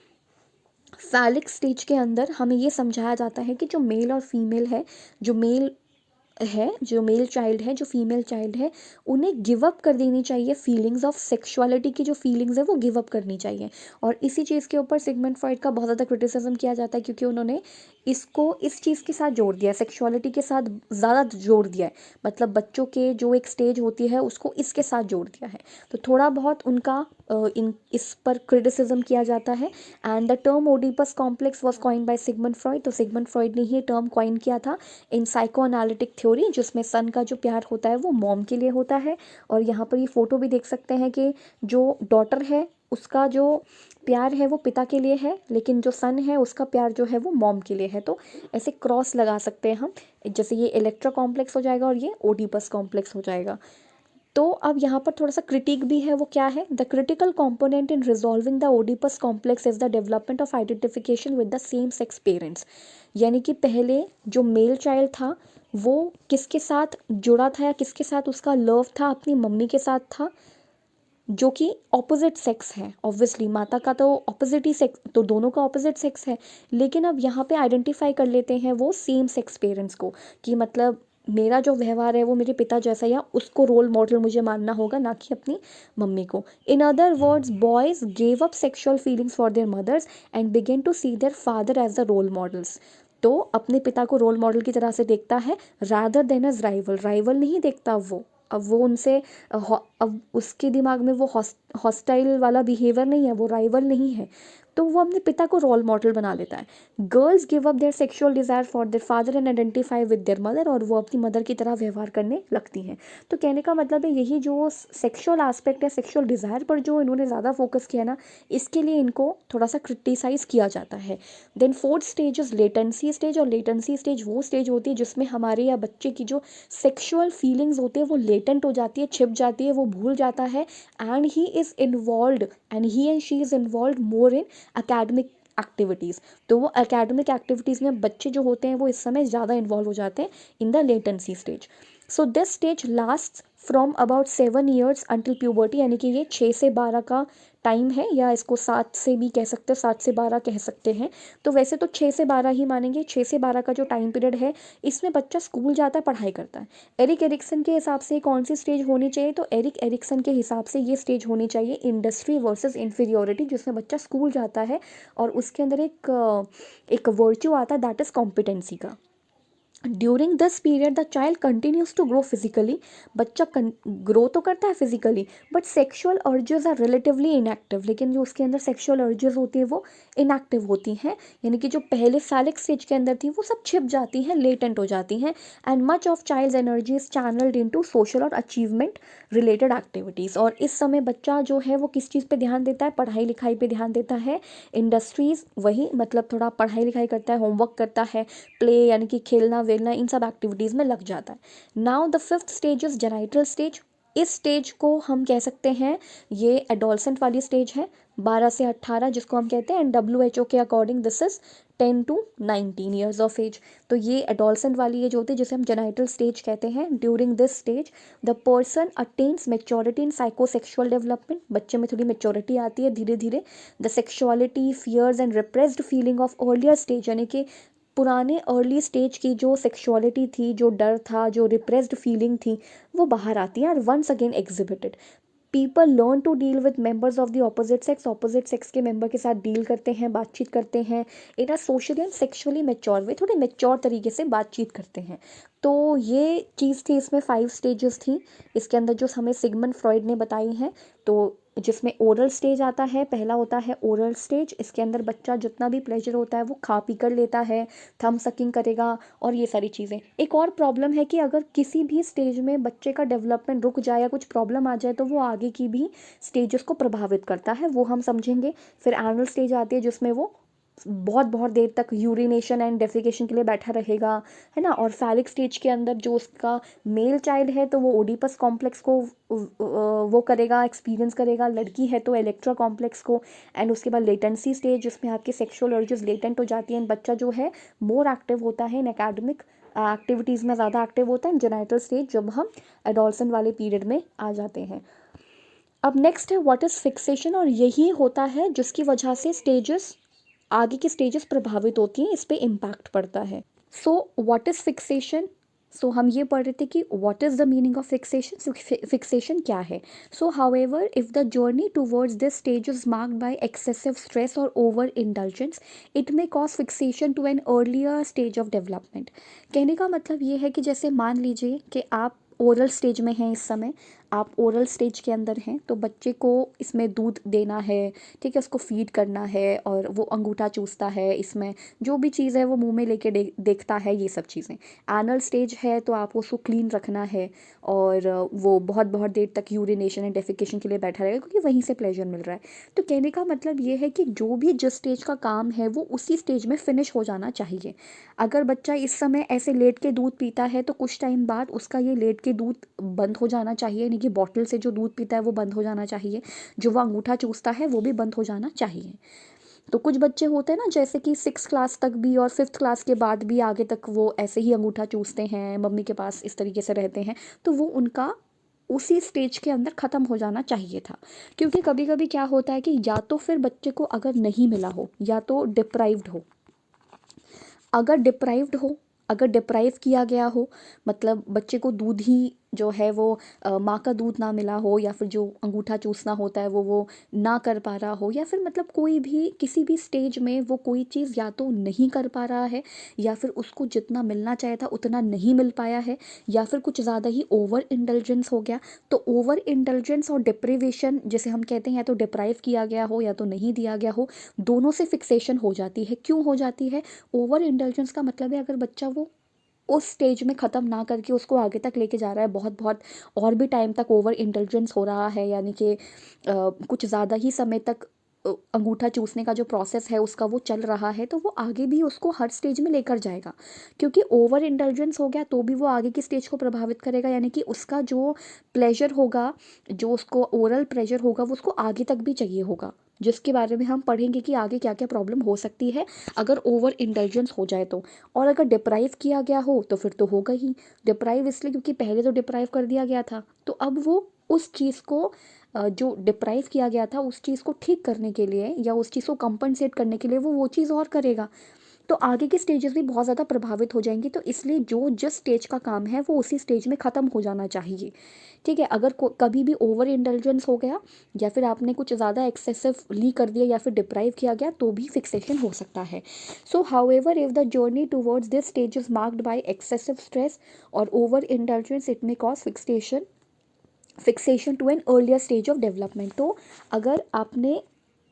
फैलिक स्टेज के अंदर हमें ये समझाया जाता है कि जो मेल और फीमेल है, जो मेल चाइल्ड है, जो फीमेल चाइल्ड है, उन्हें गिव अप कर देनी चाहिए फीलिंग्स ऑफ सेक्सुअलिटी की, जो फीलिंग्स है वो गिव अप करनी चाहिए। और इसी चीज़ के ऊपर सिगमंड फ्रॉइड का बहुत ज़्यादा क्रिटिसिज्म किया जाता है, क्योंकि उन्होंने इसको इस चीज़ के साथ जोड़ दिया, सेक्सुअलिटी के साथ ज़्यादा जोड़ दिया है, मतलब बच्चों के जो एक स्टेज होती है उसको इसके साथ जोड़ दिया है। तो थोड़ा बहुत उनका इस पर क्रिटिसिज्म किया जाता है। And the term Oedipus complex was coined by Sigmund Freud. तो सिगमंड फ्रॉइड ने ही टर्म कॉइन किया था इन साइको एनालिटिक थ्योरी, जिसमें सन का जो प्यार होता है वो मॉम के लिए होता है। और यहाँ पर ये फोटो भी देख सकते हैं कि जो डॉटर है उसका जो प्यार है वो पिता के लिए है, लेकिन जो सन है उसका प्यार जो है वो मॉम के लिए है। तो ऐसे क्रॉस लगा सकते हैं हम, जैसे ये इलेक्ट्रा कॉम्प्लेक्स हो जाएगा और ये ओडिपस कॉम्प्लेक्स हो जाएगा। तो अब यहाँ पर थोड़ा सा क्रिटिक भी है, वो क्या है, the critical component in resolving the Oedipus complex is the development of identification with the same sex parents. यानी कि पहले जो मेल चाइल्ड था वो किसके साथ जुड़ा था या किसके साथ उसका लव था, अपनी मम्मी के साथ था, जो कि ऑपोजिट सेक्स है। ऑब्वियसली माता का तो ऑपोजिट ही सेक्स, तो दोनों का ऑपोजिट सेक्स है। लेकिन अब यहाँ पे आइडेंटिफाई कर लेते हैं वो सेम सेक्स पेरेंट्स को, कि मतलब मेरा जो व्यवहार है वो मेरे पिता जैसा, या उसको रोल मॉडल मुझे मानना होगा, ना कि अपनी मम्मी को। In other words, boys gave up sexual feelings for their mothers and begin to see their father as the role models. तो अपने पिता को रोल मॉडल की तरह से देखता है, rather than as rival. Rival नहीं देखता वो, अब वो उनसे अब उसके दिमाग में वो हॉस्टाइल वाला बिहेवियर नहीं है, वो राइवल नहीं है, तो वो अपने पिता को रोल मॉडल बना लेता है। Girls give up their sexual desire for their father and identify with their mother, और वो अपनी मदर की तरह व्यवहार करने लगती हैं। तो कहने का मतलब है यही जो सेक्सुअल एस्पेक्ट है, सेक्सुअल डिज़ायर पर जो इन्होंने ज़्यादा फोकस किया ना, इसके लिए इनको थोड़ा सा क्रिटिसाइज़ किया जाता है। Then fourth stage is latency stage, और लेटेंसी स्टेज वो स्टेज होती है जिसमें हमारे या बच्चे की जो सेक्सुअल फीलिंग्स होती है वो लेटेंट हो जाती है, छिप जाती है, वो भूल जाता है, and he is involve and he and she is involve more in academic activities. तो वो एकेडमिक एक्टिविटीज़ में बच्चे जो होते हैं वो इस समय ज़्यादा इन्वॉल्व हो जाते हैं in the latency stage. So this stage last from about 7 years until puberty, यानी कि ये 6 से 12 का टाइम है, या इसको 7 से भी कह सकते हैं, 7 से 12 कह सकते हैं। तो वैसे तो 6 से 12 ही मानेंगे। 6 से 12 का जो टाइम पीरियड है, इसमें बच्चा स्कूल जाता है, पढ़ाई करता है। एरिक एरिक्सन के हिसाब से कौन सी स्टेज होनी चाहिए, तो एरिक एरिक्सन के हिसाब से ये स्टेज होनी चाहिए इंडस्ट्री वर्सेस इन्फीरियोरिटी, जिसमें बच्चा स्कूल जाता है और उसके अंदर एक वर्च्यू आता है, दैट इज़ कॉम्पिटेंसी का। During this period the child continues to grow physically, बच्चा ग्रो तो करता है physically, but sexual urges are relatively inactive, लेकिन जो उसके अंदर सेक्शुअल अर्जेस होती है वो इनएक्टिव होती हैं, यानी कि जो पहले फैलिक स्टेज के अंदर थी वो सब छिप जाती हैं, लेटेंट हो जाती हैं। And much of child's energy is channelled into social और अचीवमेंट रिलेटेड एक्टिविटीज़। और इस समय बच्चा जो है वो किस चीज़ पे ध्यान देता है, पढ़ाई लिखाई पे ध्यान देता है। इंडस्ट्रीज़ वही, मतलब थोड़ा पढ़ाई लिखाई करता है, होमवर्क करता है, प्ले यानी कि खेलना वेलना, इन सब एक्टिविटीज़ में लग जाता है। Now the fifth stage is genital stage. इस स्टेज को हम कह सकते हैं ये एडोलसेंट वाली स्टेज है, 12 से 18, जिसको हम कहते हैं, एंड WHO के according this is 10 to 19 years of age. तो ये एडोलसेंट वाली एज होती है जिसे हम जेनाइटल स्टेज कहते हैं। During this stage the person attains maturity in psychosexual development, बच्चे में थोड़ी मेच्योरिटी आती है धीरे धीरे। The sexuality, fears and repressed feeling of earlier stage, यानी कि पुराने अर्ली स्टेज की जो सेक्सुअलिटी थी, जो डर था, जो रिप्रेस्ड फीलिंग थी, वो बाहर आती है और once again exhibited. People learn to deal with members of the opposite sex के मेंबर के साथ डील करते हैं, बातचीत करते हैं in a socially and sexually mature way, थोड़े मेच्योर तरीके से बातचीत करते हैं। तो ये चीज़ थी, इसमें 5 स्टेजेस थी इसके अंदर जो हमें सिगमंड फ्रॉइड ने बताई हैं। तो जिसमें ओरल स्टेज आता है, पहला होता है ओरल स्टेज, इसके अंदर बच्चा जितना भी प्लेजर होता है वो खा पी कर लेता है, थम सकिंग करेगा और ये सारी चीज़ें। एक और प्रॉब्लम है कि अगर किसी भी स्टेज में बच्चे का डेवलपमेंट रुक जाए या कुछ प्रॉब्लम आ जाए तो वो आगे की भी स्टेजेस को प्रभावित करता है, वो हम समझेंगे। फिर एनुअल स्टेज आती है जिसमें वो बहुत बहुत देर तक यूरिनेशन एंड डेफिकेशन के लिए बैठा रहेगा, है ना। और फैलिक स्टेज के अंदर जो उसका मेल चाइल्ड है तो वो ओडिपस कॉम्प्लेक्स को वो करेगा, एक्सपीरियंस करेगा, लड़की है तो इलेक्ट्रा कॉम्प्लेक्स को। एंड उसके बाद लेटेंसी स्टेज जिसमें आपके सेक्सुअल अर्जेस लेटेंट हो जाती हैं, बच्चा जो है मोर एक्टिव होता है इन एकेडमिक एक्टिविटीज़ में ज़्यादा एक्टिव होता है। जेनाइटल स्टेज जब हम एडोलसेंट वाले पीरियड में आ जाते हैं। अब नेक्स्ट है व्हाट इज़ फिक्सेशन, और यही होता है जिसकी वजह से स्टेजेस, आगे की स्टेजेस प्रभावित होती हैं, इस पे इम्पैक्ट पड़ता है। So what is fixation, so हम ये पढ़ रहे थे कि what is the meaning of fixation, fixation क्या है। So however if the journey towards this stage is marked by excessive stress और overindulgence, it may cause fixation to an earlier stage of development. कहने का मतलब ये है कि जैसे मान लीजिए कि आप ओरल स्टेज में हैं, इस समय आप ओरल स्टेज के अंदर हैं, तो बच्चे को इसमें दूध देना है, ठीक है, उसको फीड करना है, और वो अंगूठा चूसता है, इसमें जो भी चीज़ है वो मुंह में लेके देखता है, ये सब चीज़ें। एनल स्टेज है तो आपको उसको क्लीन रखना है, और वो बहुत बहुत देर तक यूरिनेशन एंड डेफिकेशन के लिए बैठा रहेगा क्योंकि वहीं से प्लेजर मिल रहा है। तो कहने का मतलब ये है कि जो भी जिस स्टेज का काम है वो उसी स्टेज में फिनिश हो जाना चाहिए। अगर बच्चा इस समय ऐसे लेट के दूध पीता है तो कुछ टाइम बाद उसका ये लेट के दूध बंद हो जाना चाहिए, यानी कि कि बॉटल से जो दूध पीता है वो बंद हो जाना चाहिए, जो वो अंगूठा चूसता है वो भी बंद हो जाना चाहिए। तो कुछ बच्चे होते हैं ना, जैसे कि 6 क्लास तक भी और 5th क्लास के बाद भी आगे तक वो ऐसे ही अंगूठा चूसते हैं, मम्मी के पास इस तरीके से रहते हैं, तो वो उनका उसी स्टेज के अंदर ख़त्म हो जाना चाहिए था। क्योंकि कभी कभी क्या होता है कि या तो फिर बच्चे को अगर नहीं मिला हो, या तो डिप्राइव्ड हो, अगर डिप्राइव्ड हो, अगर डिप्राइव किया गया हो, मतलब बच्चे को दूध ही जो है वो माँ का दूध ना मिला हो, या फिर जो अंगूठा चूसना होता है वो ना कर पा रहा हो, या फिर मतलब कोई भी किसी भी स्टेज में वो कोई चीज़ या तो नहीं कर पा रहा है, या फिर उसको जितना मिलना चाहिए था उतना नहीं मिल पाया है, या फिर कुछ ज़्यादा ही ओवर इंटेलिजेंस हो गया। तो ओवर इंटेलिजेंस और डिप्रीवेशन जिसे हम कहते हैं, या तो डिप्राइव किया गया हो या तो नहीं दिया गया हो, दोनों से फिक्सेशन हो जाती है। क्यों हो जाती है? ओवर इंटेलिजेंस का मतलब है अगर बच्चा वो उस स्टेज में ख़त्म ना करके उसको आगे तक लेके जा रहा है, बहुत बहुत और भी टाइम तक ओवर इंटेलिजेंस हो रहा है, यानी कि कुछ ज़्यादा ही समय तक अंगूठा चूसने का जो प्रोसेस है उसका वो चल रहा है, तो वो आगे भी उसको हर स्टेज में लेकर जाएगा। क्योंकि ओवर इंटेलिजेंस हो गया तो भी वो आगे की स्टेज को प्रभावित करेगा, यानी कि उसका जो प्लेजर होगा, जो उसको ओरल प्लेजर होगा, वो उसको आगे तक भी चाहिए होगा, जिसके बारे में हम पढ़ेंगे कि आगे क्या क्या प्रॉब्लम हो सकती है अगर ओवर इंटेलिजेंस हो जाए तो। और अगर डिप्राइव किया गया हो तो फिर तो होगा ही। डिप्राइव इसलिए क्योंकि पहले तो डिप्राइव कर दिया गया था, तो अब वो उस चीज़ को जो डिप्राइव किया गया था उस चीज़ को ठीक करने के लिए या उस चीज़ को कंपनसेट करने के लिए वो चीज़ और करेगा। तो आगे के स्टेजेस भी बहुत ज़्यादा प्रभावित हो जाएंगी। तो इसलिए जो जिस स्टेज का काम है वो उसी स्टेज में ख़त्म हो जाना चाहिए। ठीक है, अगर कभी भी ओवर इंटेलिजेंस हो गया, या फिर आपने कुछ ज़्यादा एक्सेसिवली कर दिया, या फिर डिप्राइव किया गया, तो भी फिक्सेशन हो सकता है। So however if the journey towards this stage is marked by excessive stress और over intelligence, it may cause fixation to an earlier stage of development. तो अगर आपने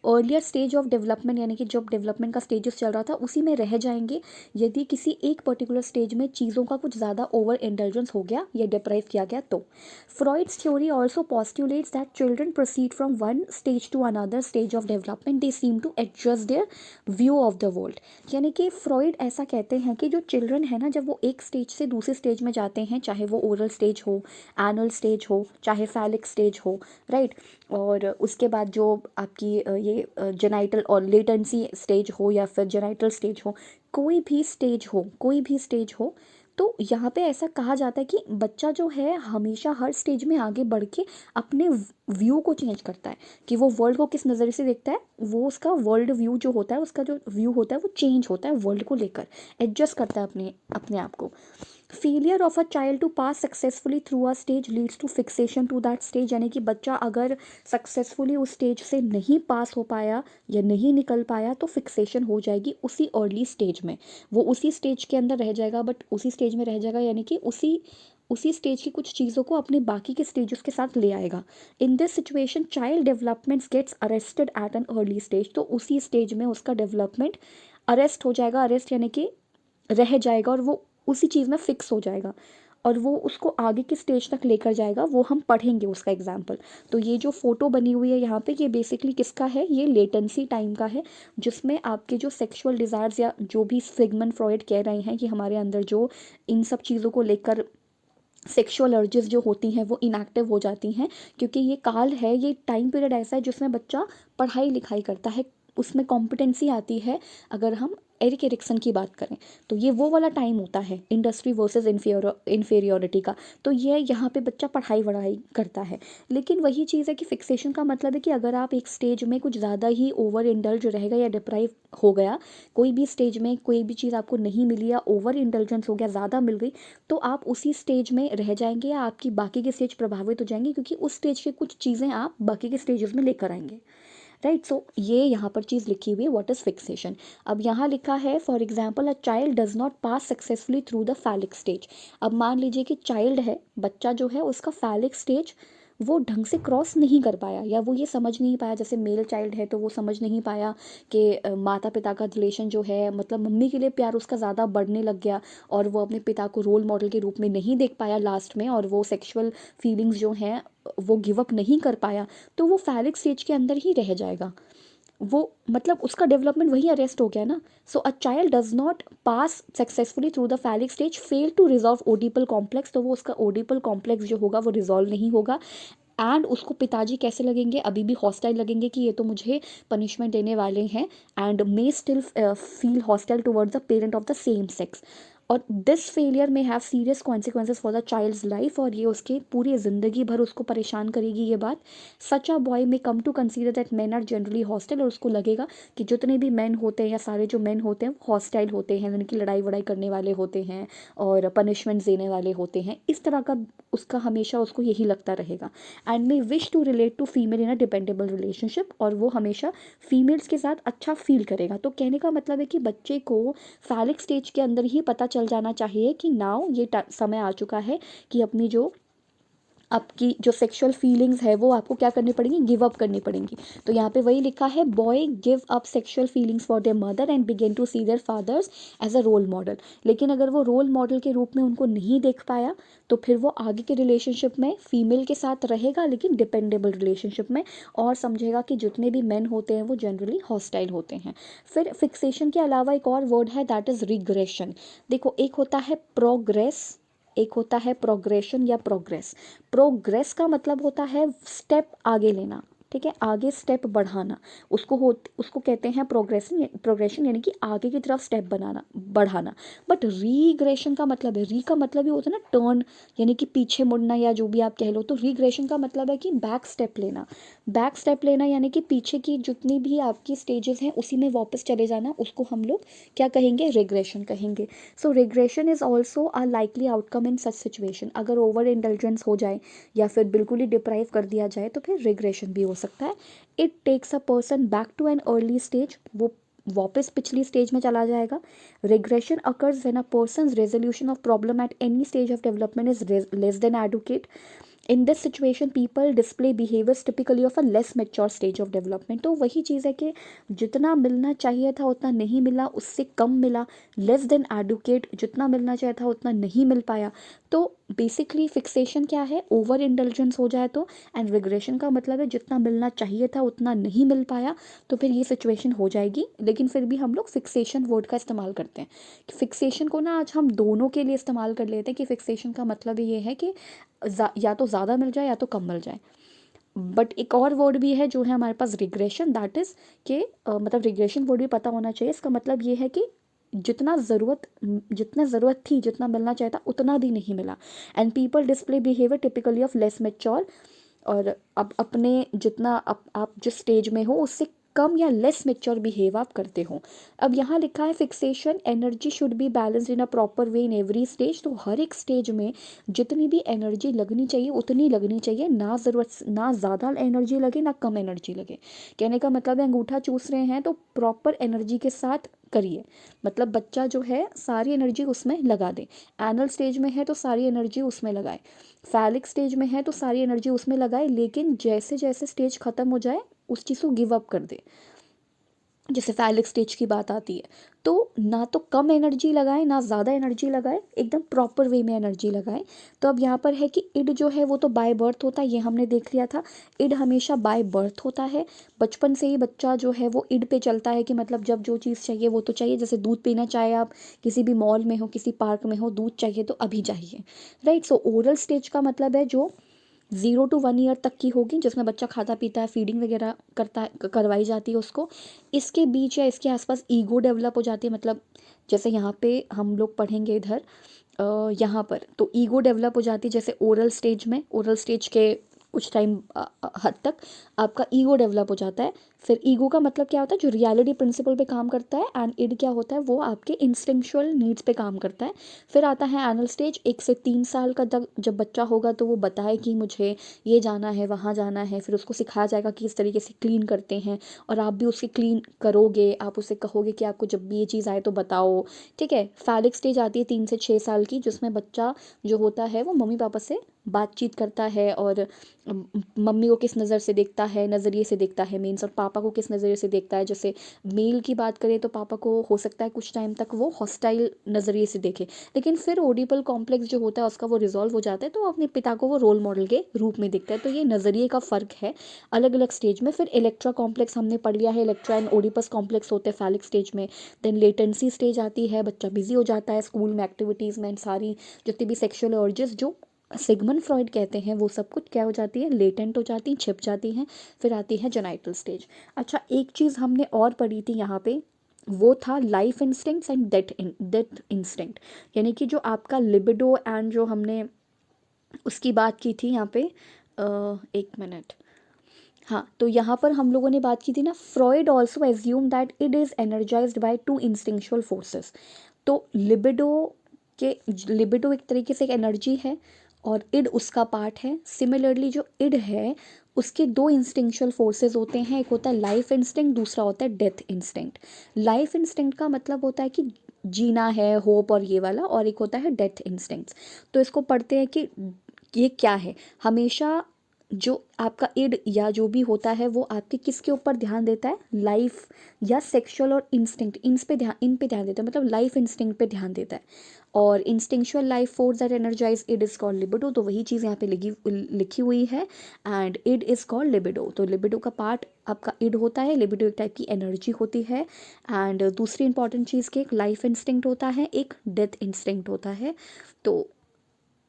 अर्लियर स्टेज ऑफ डेवलपमेंट, यानी कि जब डेवलपमेंट का स्टेजेस चल रहा था उसी में रह जाएंगे, यदि किसी एक पर्टिकुलर स्टेज में चीज़ों का कुछ ज़्यादा ओवर इंटेलिजेंस हो गया या डिप्राइव किया गया तो। Freud's theory also postulates that children proceed from one stage to another stage of development. They seem to adjust their view of the world. यानी कि फ्रॉइड ऐसा कहते हैं कि जो चिल्ड्रन है ना, जब वो एक स्टेज से दूसरे स्टेज में जाते हैं, चाहे वो ओरल स्टेज हो, एनुअल स्टेज हो, चाहे फैलिक स्टेज हो, राइट, और उसके बाद जो आपकी ये जेनाइटल और लेटेंसी स्टेज हो, या फिर जेनाइटल स्टेज हो, कोई भी स्टेज हो, कोई भी स्टेज हो, तो यहाँ पे ऐसा कहा जाता है कि बच्चा जो है हमेशा हर स्टेज में आगे बढ़ के अपने व्यू को चेंज करता है, कि वो वर्ल्ड को किस नज़रिए से देखता है, वो उसका वर्ल्ड व्यू जो होता है, उसका जो व्यू होता है वो चेंज होता है वर्ल्ड को लेकर, एडजस्ट करता है अपने अपने आप को। Failure of a child to pass successfully through a stage leads to fixation to that stage, यानी कि बच्चा अगर सक्सेसफुली उस स्टेज से नहीं पास हो पाया या नहीं निकल पाया तो फिक्सेशन हो जाएगी उसी अर्ली स्टेज में। वो उसी स्टेज के अंदर रह जाएगा, बट उसी स्टेज में रह जाएगा, यानी कि उसी स्टेज की कुछ चीज़ों को अपने बाकी के स्टेजेस के साथ ले आएगा। In this situation child development gets arrested at an early stage, तो उसी स्टेज में उसका डेवलपमेंट अरेस्ट हो जाएगा, अरेस्ट यानी कि रह जाएगा, और वो उसी चीज़ में फिक्स हो जाएगा, और वो उसको आगे की स्टेज तक लेकर जाएगा, वो हम पढ़ेंगे उसका एग्जाम्पल। तो ये जो फोटो बनी हुई है यहाँ पे, ये बेसिकली किसका है? ये लेटेंसी टाइम का है, जिसमें आपके जो सेक्सुअल डिज़ायर्स या जो भी सिगमंड फ्रॉइड कह रहे हैं कि हमारे अंदर जो इन सब चीज़ों को लेकर सेक्सुअल अर्जेस जो होती हैं वो इनएक्टिव हो जाती हैं, क्योंकि ये काल है, ये टाइम पीरियड ऐसा है जिसमें बच्चा पढ़ाई लिखाई करता है, उसमें कॉम्पिटेंसी आती है। अगर हम एरिक एरिक्सन की बात करें तो ये वो वाला टाइम होता है इंडस्ट्री वर्सेस इन्फीरियोरिटी का। तो ये यहाँ पे बच्चा पढ़ाई वढ़ाई करता है। लेकिन वही चीज़ है कि फिक्सेशन का मतलब है कि अगर आप एक स्टेज में कुछ ज़्यादा ही ओवर इंडल्ज रहेगा या डिप्राइव हो गया, कोई भी स्टेज में कोई भी चीज़ आपको नहीं मिली या ओवर इंटेलिजेंस हो गया, ज़्यादा मिल गई, तो आप उसी स्टेज में रह जाएंगे या आपकी बाकी के स्टेज प्रभावित हो जाएंगे, क्योंकि उस स्टेज के कुछ चीज़ें आप बाकी के स्टेजेस में लेकर आएंगे, राइट। सो ये यहाँ पर चीज़ लिखी हुई है, व्हाट इज़ फिक्सेशन। अब यहाँ लिखा है for example a child does not pass successfully through the phallic stage. अब मान लीजिए कि चाइल्ड है, बच्चा जो है उसका फैलिक स्टेज वो ढंग से क्रॉस नहीं कर पाया, या वो ये समझ नहीं पाया, जैसे मेल चाइल्ड है तो वो समझ नहीं पाया कि माता पिता का रिलेशन जो है, मतलब मम्मी के लिए प्यार उसका ज़्यादा बढ़ने लग गया, और वो अपने पिता को रोल मॉडल के रूप में नहीं देख पाया लास्ट में, और वो सेक्सुअल फीलिंग्स जो हैं वो गिव अप नहीं कर पाया, तो वो फैलिक स्टेज के अंदर ही रह जाएगा। वो मतलब उसका डेवलपमेंट वहीं अरेस्ट हो गया ना। So a child does not pass successfully through the phallic stage, fail to resolve Oedipal complex, तो वो उसका ओडिपल कॉम्प्लेक्स जो होगा वो रिजॉल्व नहीं होगा। एंड उसको पिताजी कैसे लगेंगे, अभी भी हॉस्टाइल लगेंगे कि ये तो मुझे पनिशमेंट देने वाले हैं, and may still feel hostile towards the parent of the same sex. और this failure may have serious consequences for the child's life, और ये उसके पूरी ज़िंदगी भर उसको परेशान करेगी ये बात। सच a boy may come to consider that men are generally hostile, और उसको लगेगा कि जितने भी मैन होते हैं या सारे जो मैन होते हैं हॉस्टाइल होते हैं, यानी कि लड़ाई वड़ाई करने वाले होते हैं और पनिशमेंट देने वाले होते हैं, इस तरह का उसका हमेशा उसको यही लगता रहेगा। And may wish to relate to female in a dependable relationship, और वो हमेशा फीमेल्स के साथ अच्छा फील करेगा। तो कहने का मतलब है कि बच्चे को फैलिक स्टेज के अंदर ही पता चल जाना चाहिए कि नाउ ये समय आ चुका है कि अपनी जो आपकी जो सेक्सुअल फीलिंग्स है वो आपको क्या करनी पड़ेंगी, गिव अप करनी पड़ेंगी। तो यहाँ पे वही लिखा है, boy give up sexual feelings for their mother and begin to see their fathers as a role model. लेकिन अगर वो रोल मॉडल के रूप में उनको नहीं देख पाया तो फिर वो आगे के रिलेशनशिप में फीमेल के साथ रहेगा, लेकिन डिपेंडेबल रिलेशनशिप में, और समझेगा कि जितने भी मेन होते हैं वो जनरली हॉस्टाइल होते हैं। फिर फिक्सेशन के अलावा एक और वर्ड है, दैट इज़ रिग्रेशन। देखो, एक होता है प्रोग्रेस, एक होता है प्रोग्रेशन या प्रोग्रेस। प्रोग्रेस का मतलब होता है स्टेप आगे लेना, ठीक है, आगे स्टेप बढ़ाना, उसको कहते हैं प्रोग्रेशन। प्रोग्रेशन यानी कि आगे की तरफ स्टेप बनाना, बढ़ाना। बट रीग्रेशन का मतलब है, री का मतलब ये होता है ना टर्न, यानी कि पीछे मुड़ना या जो भी आप कह लो। तो रीग्रेशन का मतलब है कि बैक स्टेप लेना। बैक स्टेप लेना यानी कि पीछे की जितनी भी आपकी स्टेजेस हैं उसी में वापस चले जाना, उसको हम लोग क्या कहेंगे, रिग्रेशन कहेंगे। So regression is also a likely outcome in such situation. अगर ओवर इंटेलिजेंस हो जाए या फिर बिल्कुल ही डिप्राइव कर दिया जाए तो फिर रिग्रेशन भी हो सकता है। It takes a person back to an early stage, वो वापस पिछली स्टेज में चला जाएगा। Regression occurs when a person's resolution of problem at any stage of development is less than adequate. In this situation people display behaviours typically of a less mature stage of development. तो वही चीज़ है कि जितना मिलना चाहिए था उतना नहीं मिला, उससे कम मिला। लेस देन एडुकेट, जितना मिलना चाहिए था उतना नहीं मिल पाया। तो बेसिकली फिक्सेशन क्या है, ओवर इंटेलिजेंस हो जाए तो। एंड रिग्रेशन का मतलब है जितना मिलना चाहिए था उतना नहीं मिल पाया, तो फिर ये सिचुएशन हो जाएगी। लेकिन फिर भी हम लोग फिक्सेशन वर्ड का इस्तेमाल करते हैं। फिक्सेशन को ना आज हम दोनों के लिए इस्तेमाल कर लेते हैं कि फिक्सेशन का मतलब ये है कि या तो ज़्यादा मिल जाए या तो कम मिल जाए। बट एक और वर्ड भी है जो है हमारे पास, रिग्रेशन, दैट इज़ कि मतलब रिग्रेशन वर्ड भी पता होना चाहिए। इसका मतलब ये है कि जितना ज़रूरत थी, जितना मिलना चाहिए था उतना भी नहीं मिला। And people display behaviour typically of less mature, और अब अपने जितना आप जिस स्टेज में हो उससे कम या लेस मेच्योर बिहेव आप करते हो। अब यहाँ लिखा है fixation energy should be balanced in a proper way in every stage. तो हर एक स्टेज में जितनी भी एनर्जी लगनी चाहिए उतनी लगनी चाहिए, ना ज़रूरत ना ज़्यादा एनर्जी लगे ना कम एनर्जी लगे। कहने का मतलब है अंगूठा चूस रहे हैं तो प्रॉपर एनर्जी के साथ करिए, मतलब बच्चा जो है सारी एनर्जी उसमें लगा दे। एनल स्टेज में है तो सारी एनर्जी उसमें लगाए, फैलिक स्टेज में है तो सारी एनर्जी उसमें लगाए, लेकिन जैसे जैसे स्टेज ख़त्म हो जाए उस चीज़ को गिव अप कर दे। जैसे फैलिक स्टेज की बात आती है तो ना तो कम एनर्जी लगाए ना ज़्यादा एनर्जी लगाए, एकदम प्रॉपर वे में एनर्जी लगाए। तो अब यहाँ पर है कि इड जो है वो तो बाय बर्थ होता है, ये हमने देख लिया था। इड हमेशा बाय बर्थ होता है, बचपन से ही बच्चा जो है वो इड पे चलता है कि मतलब जब जो चीज़ चाहिए वो तो चाहिए। जैसे दूध पीना चाहे आप किसी भी मॉल में हो, किसी पार्क में हो, दूध चाहिए तो अभी चाहिए, राइट। सो ओरल स्टेज का मतलब है जो 0 to 1 ईयर तक की होगी, जिसमें बच्चा खाता पीता है, फीडिंग वगैरह करता है, करवाई जाती है उसको। इसके बीच या इसके आसपास ईगो डेवलप हो जाती है, मतलब जैसे यहाँ पे हम लोग पढ़ेंगे इधर यहाँ पर तो ईगो डेवलप हो जाती है। जैसे ओरल स्टेज में, ओरल स्टेज के कुछ टाइम हद तक आपका ईगो डेवलप हो जाता है। फिर ईगो का मतलब क्या होता है, जो रियलिटी प्रिंसिपल पे काम करता है। एंड इड क्या होता है, वो आपके इंस्टिंक्चुअल नीड्स पे काम करता है। फिर आता है एनल स्टेज, 1 से 3 साल का जब बच्चा होगा तो वो बताए कि मुझे ये जाना है, वहाँ जाना है। फिर उसको सिखाया जाएगा कि इस तरीके से क्लीन करते हैं, और आप भी उसकी क्लीन करोगे। आप उससे कहोगे कि आपको जब भी ये चीज़ आए तो बताओ, ठीक है। फैलिक स्टेज आती है 3 से 6 साल की, जिसमें बच्चा जो होता है वो मम्मी पापा से बातचीत करता है और मम्मी को किस नज़र से देखता है, नज़रिए से देखता है मीन्स, और पापा को किस नज़रिए से देखता है। जैसे मेल की बात करें तो पापा को हो सकता है कुछ टाइम तक वो हॉस्टाइल नज़रिए से देखे, लेकिन फिर ओडिपल कॉम्प्लेक्स जो होता है उसका वो रिजॉल्व हो जाता है, तो वो अपने पिता को वो रोल मॉडल के रूप में देखता है। तो ये नज़रिए का फ़र्क है अलग अलग स्टेज में। फिर इलेक्ट्रा कॉम्प्लेक्स हमने पढ़ लिया है, इलेक्ट्रा एंड ओडिपस कॉम्प्लेक्स होते हैं फैलिक स्टेज में। देन लेटेंसी स्टेज आती है, बच्चा बिजी हो जाता है स्कूल में, एक्टिविटीज़ में, सारी जितनी भी सेक्सुअल अर्जेस जो सिगमंड फ्रॉइड कहते हैं वो सब कुछ क्या हो जाती है, लेटेंट हो जाती हैं, छिप जाती हैं। फिर आती है जेनाइटल स्टेज। अच्छा, एक चीज़ हमने और पढ़ी थी यहाँ पे, वो था life instincts and death instinct, यानी कि जो आपका लिबिडो एंड जो हमने उसकी बात की थी यहाँ पे, एक मिनट, हाँ, तो यहाँ पर हम लोगों ने बात की थी ना, Freud also assume that it is energised by two instinctual forces. तो लिबिडो एक तरीके से एक एनर्जी है और इड उसका पार्ट है। सिमिलरली जो इड है उसके दो इंस्टिंक्चुअल फोर्सेस होते हैं, एक होता है लाइफ इंस्टिंक्ट, दूसरा होता है डेथ इंस्टिंक्ट। लाइफ इंस्टिंक्ट का मतलब होता है कि जीना है, होप और ये वाला, और एक होता है डेथ इंस्टिंक्ट्स। तो इसको पढ़ते हैं कि ये क्या है। हमेशा जो आपका इड या जो भी होता है वो आपके किसके ऊपर ध्यान देता है, लाइफ या सेक्सुअल और इंस्टिंक्ट, इन पे ध्यान देता है, मतलब लाइफ इंस्टिंक्ट पे ध्यान देता है। और instinctual life force that energises id is called libido, तो वही चीज़ यहाँ पे लिखी हुई है, and id is called libido. तो लिबिडो का पार्ट आपका इड होता है, लिबिडो एक टाइप की एनर्जी होती है। एंड दूसरी इंपॉर्टेंट चीज़ की, एक लाइफ इंस्टिंक्ट होता है, एक डेथ इंस्टिंक्ट होता है। तो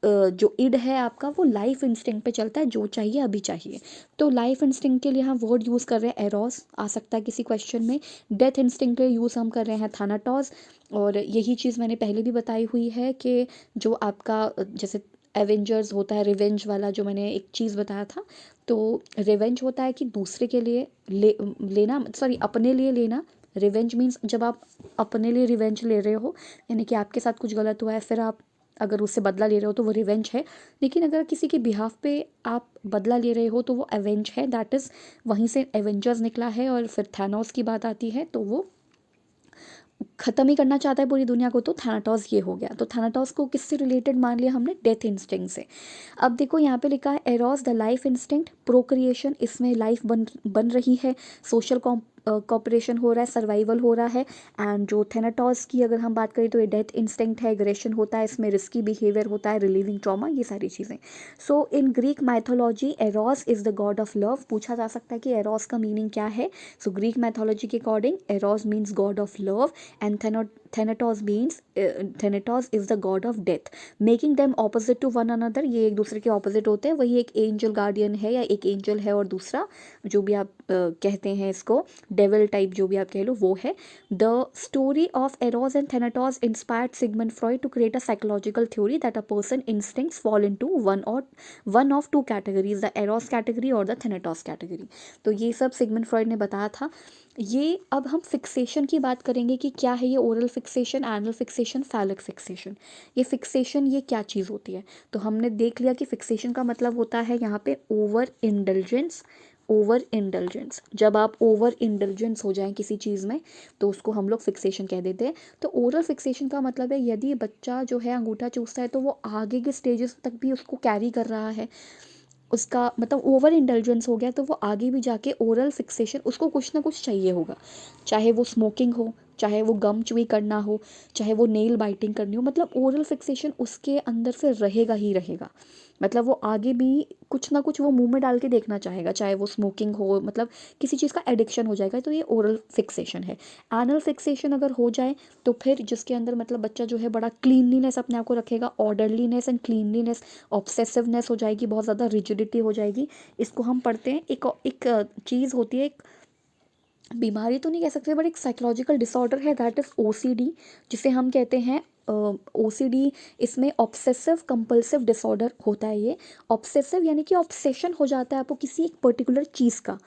जो इड है आपका वो लाइफ इंस्टिंक्ट पे चलता है, जो चाहिए अभी चाहिए। तो लाइफ इंस्टिंक्ट के लिए हम वर्ड यूज़ कर रहे हैं एरोस, आ सकता है किसी क्वेश्चन में। डेथ इंस्टिंक्ट के लिए यूज़ हम कर रहे हैं थानाटॉस। और यही चीज़ मैंने पहले भी बताई हुई है कि जो आपका जैसे एवेंजर्स होता है, रिवेंज वाला जो मैंने एक चीज़ बताया था, तो रिवेंज होता है कि दूसरे के लिए लेना, सॉरी अपने लिए लेना। रिवेंज मीन्स जब आप अपने लिए रिवेंज ले रहे हो, यानी कि आपके साथ कुछ गलत हुआ है, फिर आप अगर उससे बदला ले रहे हो तो वो रिवेंज है। लेकिन अगर किसी के बिहाफ पे आप बदला ले रहे हो तो वो एवेंज है, दैट इज़ वहीं से एवेंजर्स निकला है। और फिर थैनोस की बात आती है तो वो ख़त्म ही करना चाहता है पूरी दुनिया को, तो थैनाटॉस ये हो गया। तो थैनाटॉस को किससे रिलेटेड मान लिया हमने, डेथ इंस्टिंक्ट से। अब देखो यहाँ पे लिखा है arrows the life instinct, procreation, इसमें लाइफ बन रही है, सोशल कॉपरेशन हो रहा है, सर्वाइवल हो रहा है। एंड जो थैनाटॉस की अगर हम बात करें तो ये डेथ इंस्टिंक्ट है, एग्रेशन होता है, इसमें रिस्की बिहेवियर होता है, रिलीविंग ट्रॉमा, ये सारी चीज़ें। So in Greek mythology Eros is the god of love. पूछा जा सकता है कि एरोस का मीनिंग क्या है। सो ग्रीक मैथोलॉजी के according arrows means God of love, and Thanatos is the god of death, making them opposite to one another। ये एक दूसरे के ऑपोजिट होते हैं। वही एक एंजल गार्डियन है, या एक एंजल है और दूसरा जो भी आप कहते हैं इसको डेविल टाइप, जो भी आप कह लो वो है। The story of Eros and Thanatos inspired Sigmund Freud to create a psychological theory that a person instincts fall into one of two categories, the Eros category और द थैनाटॉस कैटेगरी। तो ये सब सिगमंड फ्रॉइड ने बताया था। ये अब हम फिक्सेशन की बात करेंगे कि क्या है ये oral fixation, anal fixation, phallic fixation. ये फिक्सेशन ये क्या चीज़ होती है, तो हमने देख लिया कि फिक्सेशन का मतलब होता है यहाँ पे ओवर इंडल्जेंस। ओवर इंडल्जेंस, जब आप ओवर इंडल्जेंस हो जाएं किसी चीज़ में तो उसको हम लोग फिक्सेशन कह देते हैं। तो ओरल फिक्सेशन का मतलब है यदि बच्चा जो है अंगूठा चूसता है तो वो आगे के स्टेजेस तक भी उसको कैरी कर रहा है, उसका मतलब ओवर इंटेलिजेंस हो गया, तो वो आगे भी जाके ओरल फिक्सेशन, उसको कुछ ना कुछ चाहिए होगा, चाहे वो स्मोकिंग हो, चाहे वो गम च्युई करना हो, चाहे वो नेल बाइटिंग करनी हो, मतलब ओरल फिक्सेशन उसके अंदर फिर रहेगा ही रहेगा। मतलब वो आगे भी कुछ ना कुछ वो मुंह में डाल के देखना चाहेगा, चाहे वो स्मोकिंग हो, मतलब किसी चीज़ का एडिक्शन हो जाएगा, तो ये ओरल फिक्सेशन है। एनल फिक्सेशन अगर हो जाए तो फिर जिसके अंदर मतलब बच्चा जो है बड़ा क्लीनलीनेस अपने आप को रखेगा, ऑर्डरलीनेस एंड क्लीनलीनेस, ऑब्सेसिवनेस हो जाएगी, बहुत ज़्यादा रिजिडिटी हो जाएगी। इसको हम पढ़ते हैं, एक चीज़ होती है, एक बीमारी तो नहीं कह सकते बट एक साइकोलॉजिकल डिसऑर्डर है, दैट इज़ ओसीडी, जिसे हम कहते हैं ओसीडी। इसमें ऑब्सेसिव कंपल्सिव डिसऑर्डर होता है। ये ऑब्सेसिव यानी कि ऑब्सेशन हो जाता है आपको किसी एक पर्टिकुलर चीज़ का।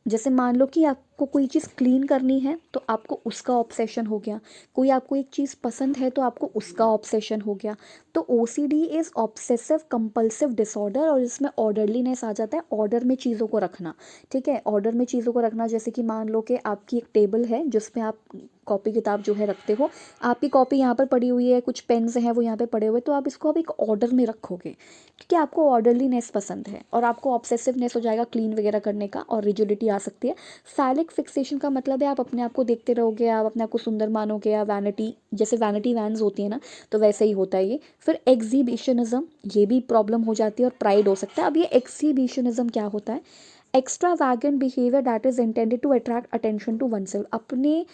जैसे मान लो कि आप आपको कोई चीज़ क्लीन करनी है तो आपको उसका ऑब्सेशन हो गया, कोई आपको एक चीज़ पसंद है तो आपको उसका ऑब्सेशन हो गया। तो OCD is obsessive compulsive disorder, और इसमें ऑर्डरलीनेस आ जाता है, ऑर्डर में चीज़ों को रखना। ठीक है, ऑर्डर में चीज़ों को रखना, जैसे कि मान लो कि आपकी एक टेबल है जिसमें आप कॉपी किताब जो है रखते हो, आपकी कॉपी यहाँ पर पड़ी हुई है, कुछ पेन्स हैं वो यहाँ पे पड़े हुए, तो आप इसको अब एक ऑर्डर में रखोगे क्योंकि आपको ऑर्डरलीनेस पसंद है, और आपको ऑब्सेसिवनेस हो जाएगा क्लीन वगैरह करने का, और रिजिडिटी आ सकती है। फैलिक फिक्सेशन का मतलब है आप अपने आप को देखते रहोगे, आप अपने आप को सुंदर मानोगे, या वैनिटी, जैसे वैनिटी वैन्स होती है ना, तो वैसे ही होता है ये। फिर एग्जीबिशनिज्म, ये भी प्रॉब्लम हो जाती है, और प्राइड हो सकता है। अब ये एक्सीबिशनिज्म क्या होता है? Extravagant behaviour that is intended to attract attention to oneself, अपने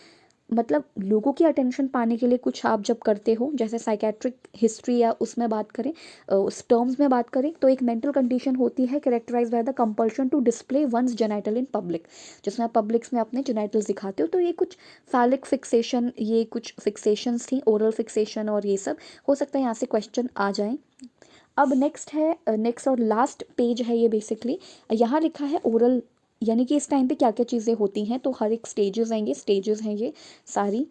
मतलब लोगों की अटेंशन पाने के लिए कुछ आप जब करते हो, जैसे साइकेट्रिक हिस्ट्री या उसमें बात करें, उस टर्म्स में बात करें, तो एक मेंटल कंडीशन होती है characterised by the compulsion to display once genital in public, जिसमें आप पब्लिक्स में अपने जेनाइटल्स दिखाते हो। तो ये कुछ फैलिक फिक्सेशन, ये कुछ फिक्सेशंस थी, ओरल फिक्सेशन, और ये सब हो सकता है यहाँ से क्वेश्चन आ जाए। अब नेक्स्ट है, नेक्स्ट और लास्ट पेज है ये बेसिकली, यहाँ लिखा है ओरल, यानी कि इस टाइम पे क्या क्या चीज़ें होती हैं, तो हर एक स्टेजेस हैं ये सारी।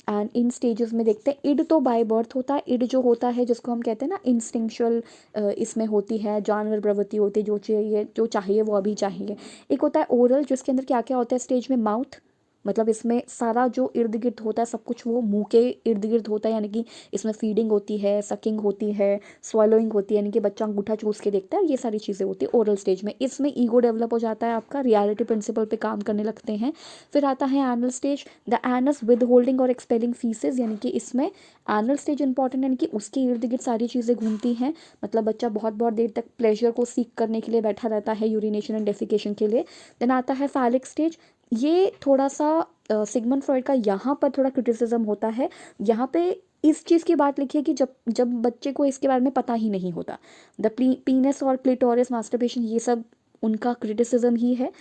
एंड इन स्टेजेस में देखते हैं, इड तो बाय बर्थ होता है, इड जो होता है जिसको हम कहते हैं ना इंस्टिंक्चुअल, इसमें होती है, जानवर प्रवृत्ति होती है, जो चाहिए वो अभी चाहिए। एक होता है ओरल, जिसके अंदर क्या क्या होता है स्टेज में, माउथ, मतलब इसमें सारा जो इर्द गिर्द होता है सब कुछ वो मुंह के इर्द गिर्द होता है, यानी कि इसमें फीडिंग होती है, सकिंग होती है, स्वॉलोइंग होती है, यानी कि बच्चा अंगूठा चूस के देखता है, ये सारी चीज़ें होती है ओरल स्टेज में। इसमें ईगो डेवलप हो जाता है आपका, रियलिटी प्रिंसिपल पे काम करने लगते हैं। फिर आता है anal stage, the anus with holding और एक्सपेलिंग फीसेस, यानी कि इसमें एनल स्टेज इंपॉर्टेंट, यानी कि उसके इर्द गिर्द सारी चीज़ें घूमती हैं, मतलब बच्चा बहुत बहुत देर तक प्लेजर को सीख करने के लिए बैठा रहता है, यूरिनेशन एंड डेफिकेशन के लिए। देन आता है फैलिक स्टेज, ये थोड़ा सा सिगमंड फ्रॉइड का यहाँ पर थोड़ा क्रिटिसिज्म होता है। यहाँ पे इस चीज़ की बात लिखी है कि जब जब बच्चे को इसके बारे में पता ही नहीं होता, द पीनस और क्लिटोरिस मास्टरबेशन, ये सब उनका क्रिटिसिज्म ही है।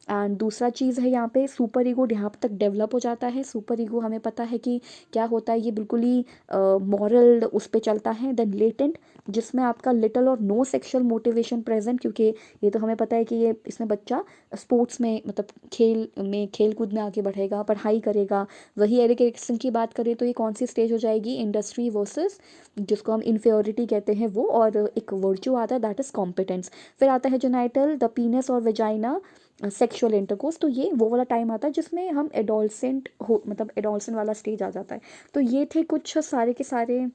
एंड दूसरा चीज़ है यहाँ पे सुपर ईगो, यहाँ तक डेवलप हो जाता है। सुपर ईगो हमें पता है कि क्या होता है, ये बिल्कुल ही मॉरल उस पर चलता है। देन लेटेंट, जिसमें आपका लिटल और नो सेक्शुअल मोटिवेशन प्रेजेंट, क्योंकि ये तो हमें पता है कि ये इसमें बच्चा स्पोर्ट्स में, मतलब खेल कूद में आगे बढ़ेगा, पढ़ाई करेगा। वही एरिक एरिक्सन की बात करें तो ये कौन सी स्टेज हो जाएगी, इंडस्ट्री वर्सेस, जिसको हम इन्फियोरिटी कहते हैं वो, और एक वर्चू आता है दैट इज़ कॉम्पिटेंस। फिर आता है जेनाइटल, द पीनस और वेजाइना, सेक्सुअल इंटरकोर्स, तो ये वो वाला टाइम आता है जिसमें हम एडोलसेंट हो, मतलब एडोलसेंट वाला स्टेज आ जाता है। तो ये थे कुछ सारे के सारे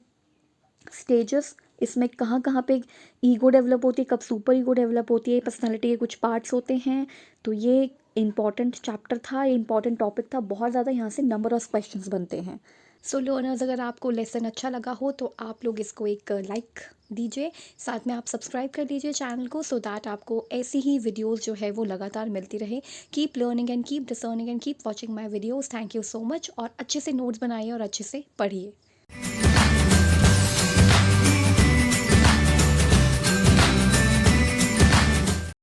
स्टेजेस, इसमें कहाँ कहाँ पे ईगो डेवलप होती है, कब सुपर ईगो डेवलप होती है, पर्सनालिटी के कुछ पार्ट्स होते हैं। तो ये इंपॉर्टेंट चैप्टर था, ये इंपॉर्टेंट टॉपिक था बहुत ज़्यादा, यहाँ से नंबर ऑफ क्वेश्चंस बनते हैं। सो लर्नर्स, अगर आपको लेसन अच्छा लगा हो तो आप लोग इसको एक लाइक दीजिए, साथ में आप सब्सक्राइब कर लीजिए चैनल को, सो दैट आपको ऐसी ही वीडियोस जो है वो लगातार मिलती रहे। Keep learning and keep discerning and keep watching my videos. Thank you so much, और अच्छे से नोट्स बनाइए और अच्छे से पढ़िए।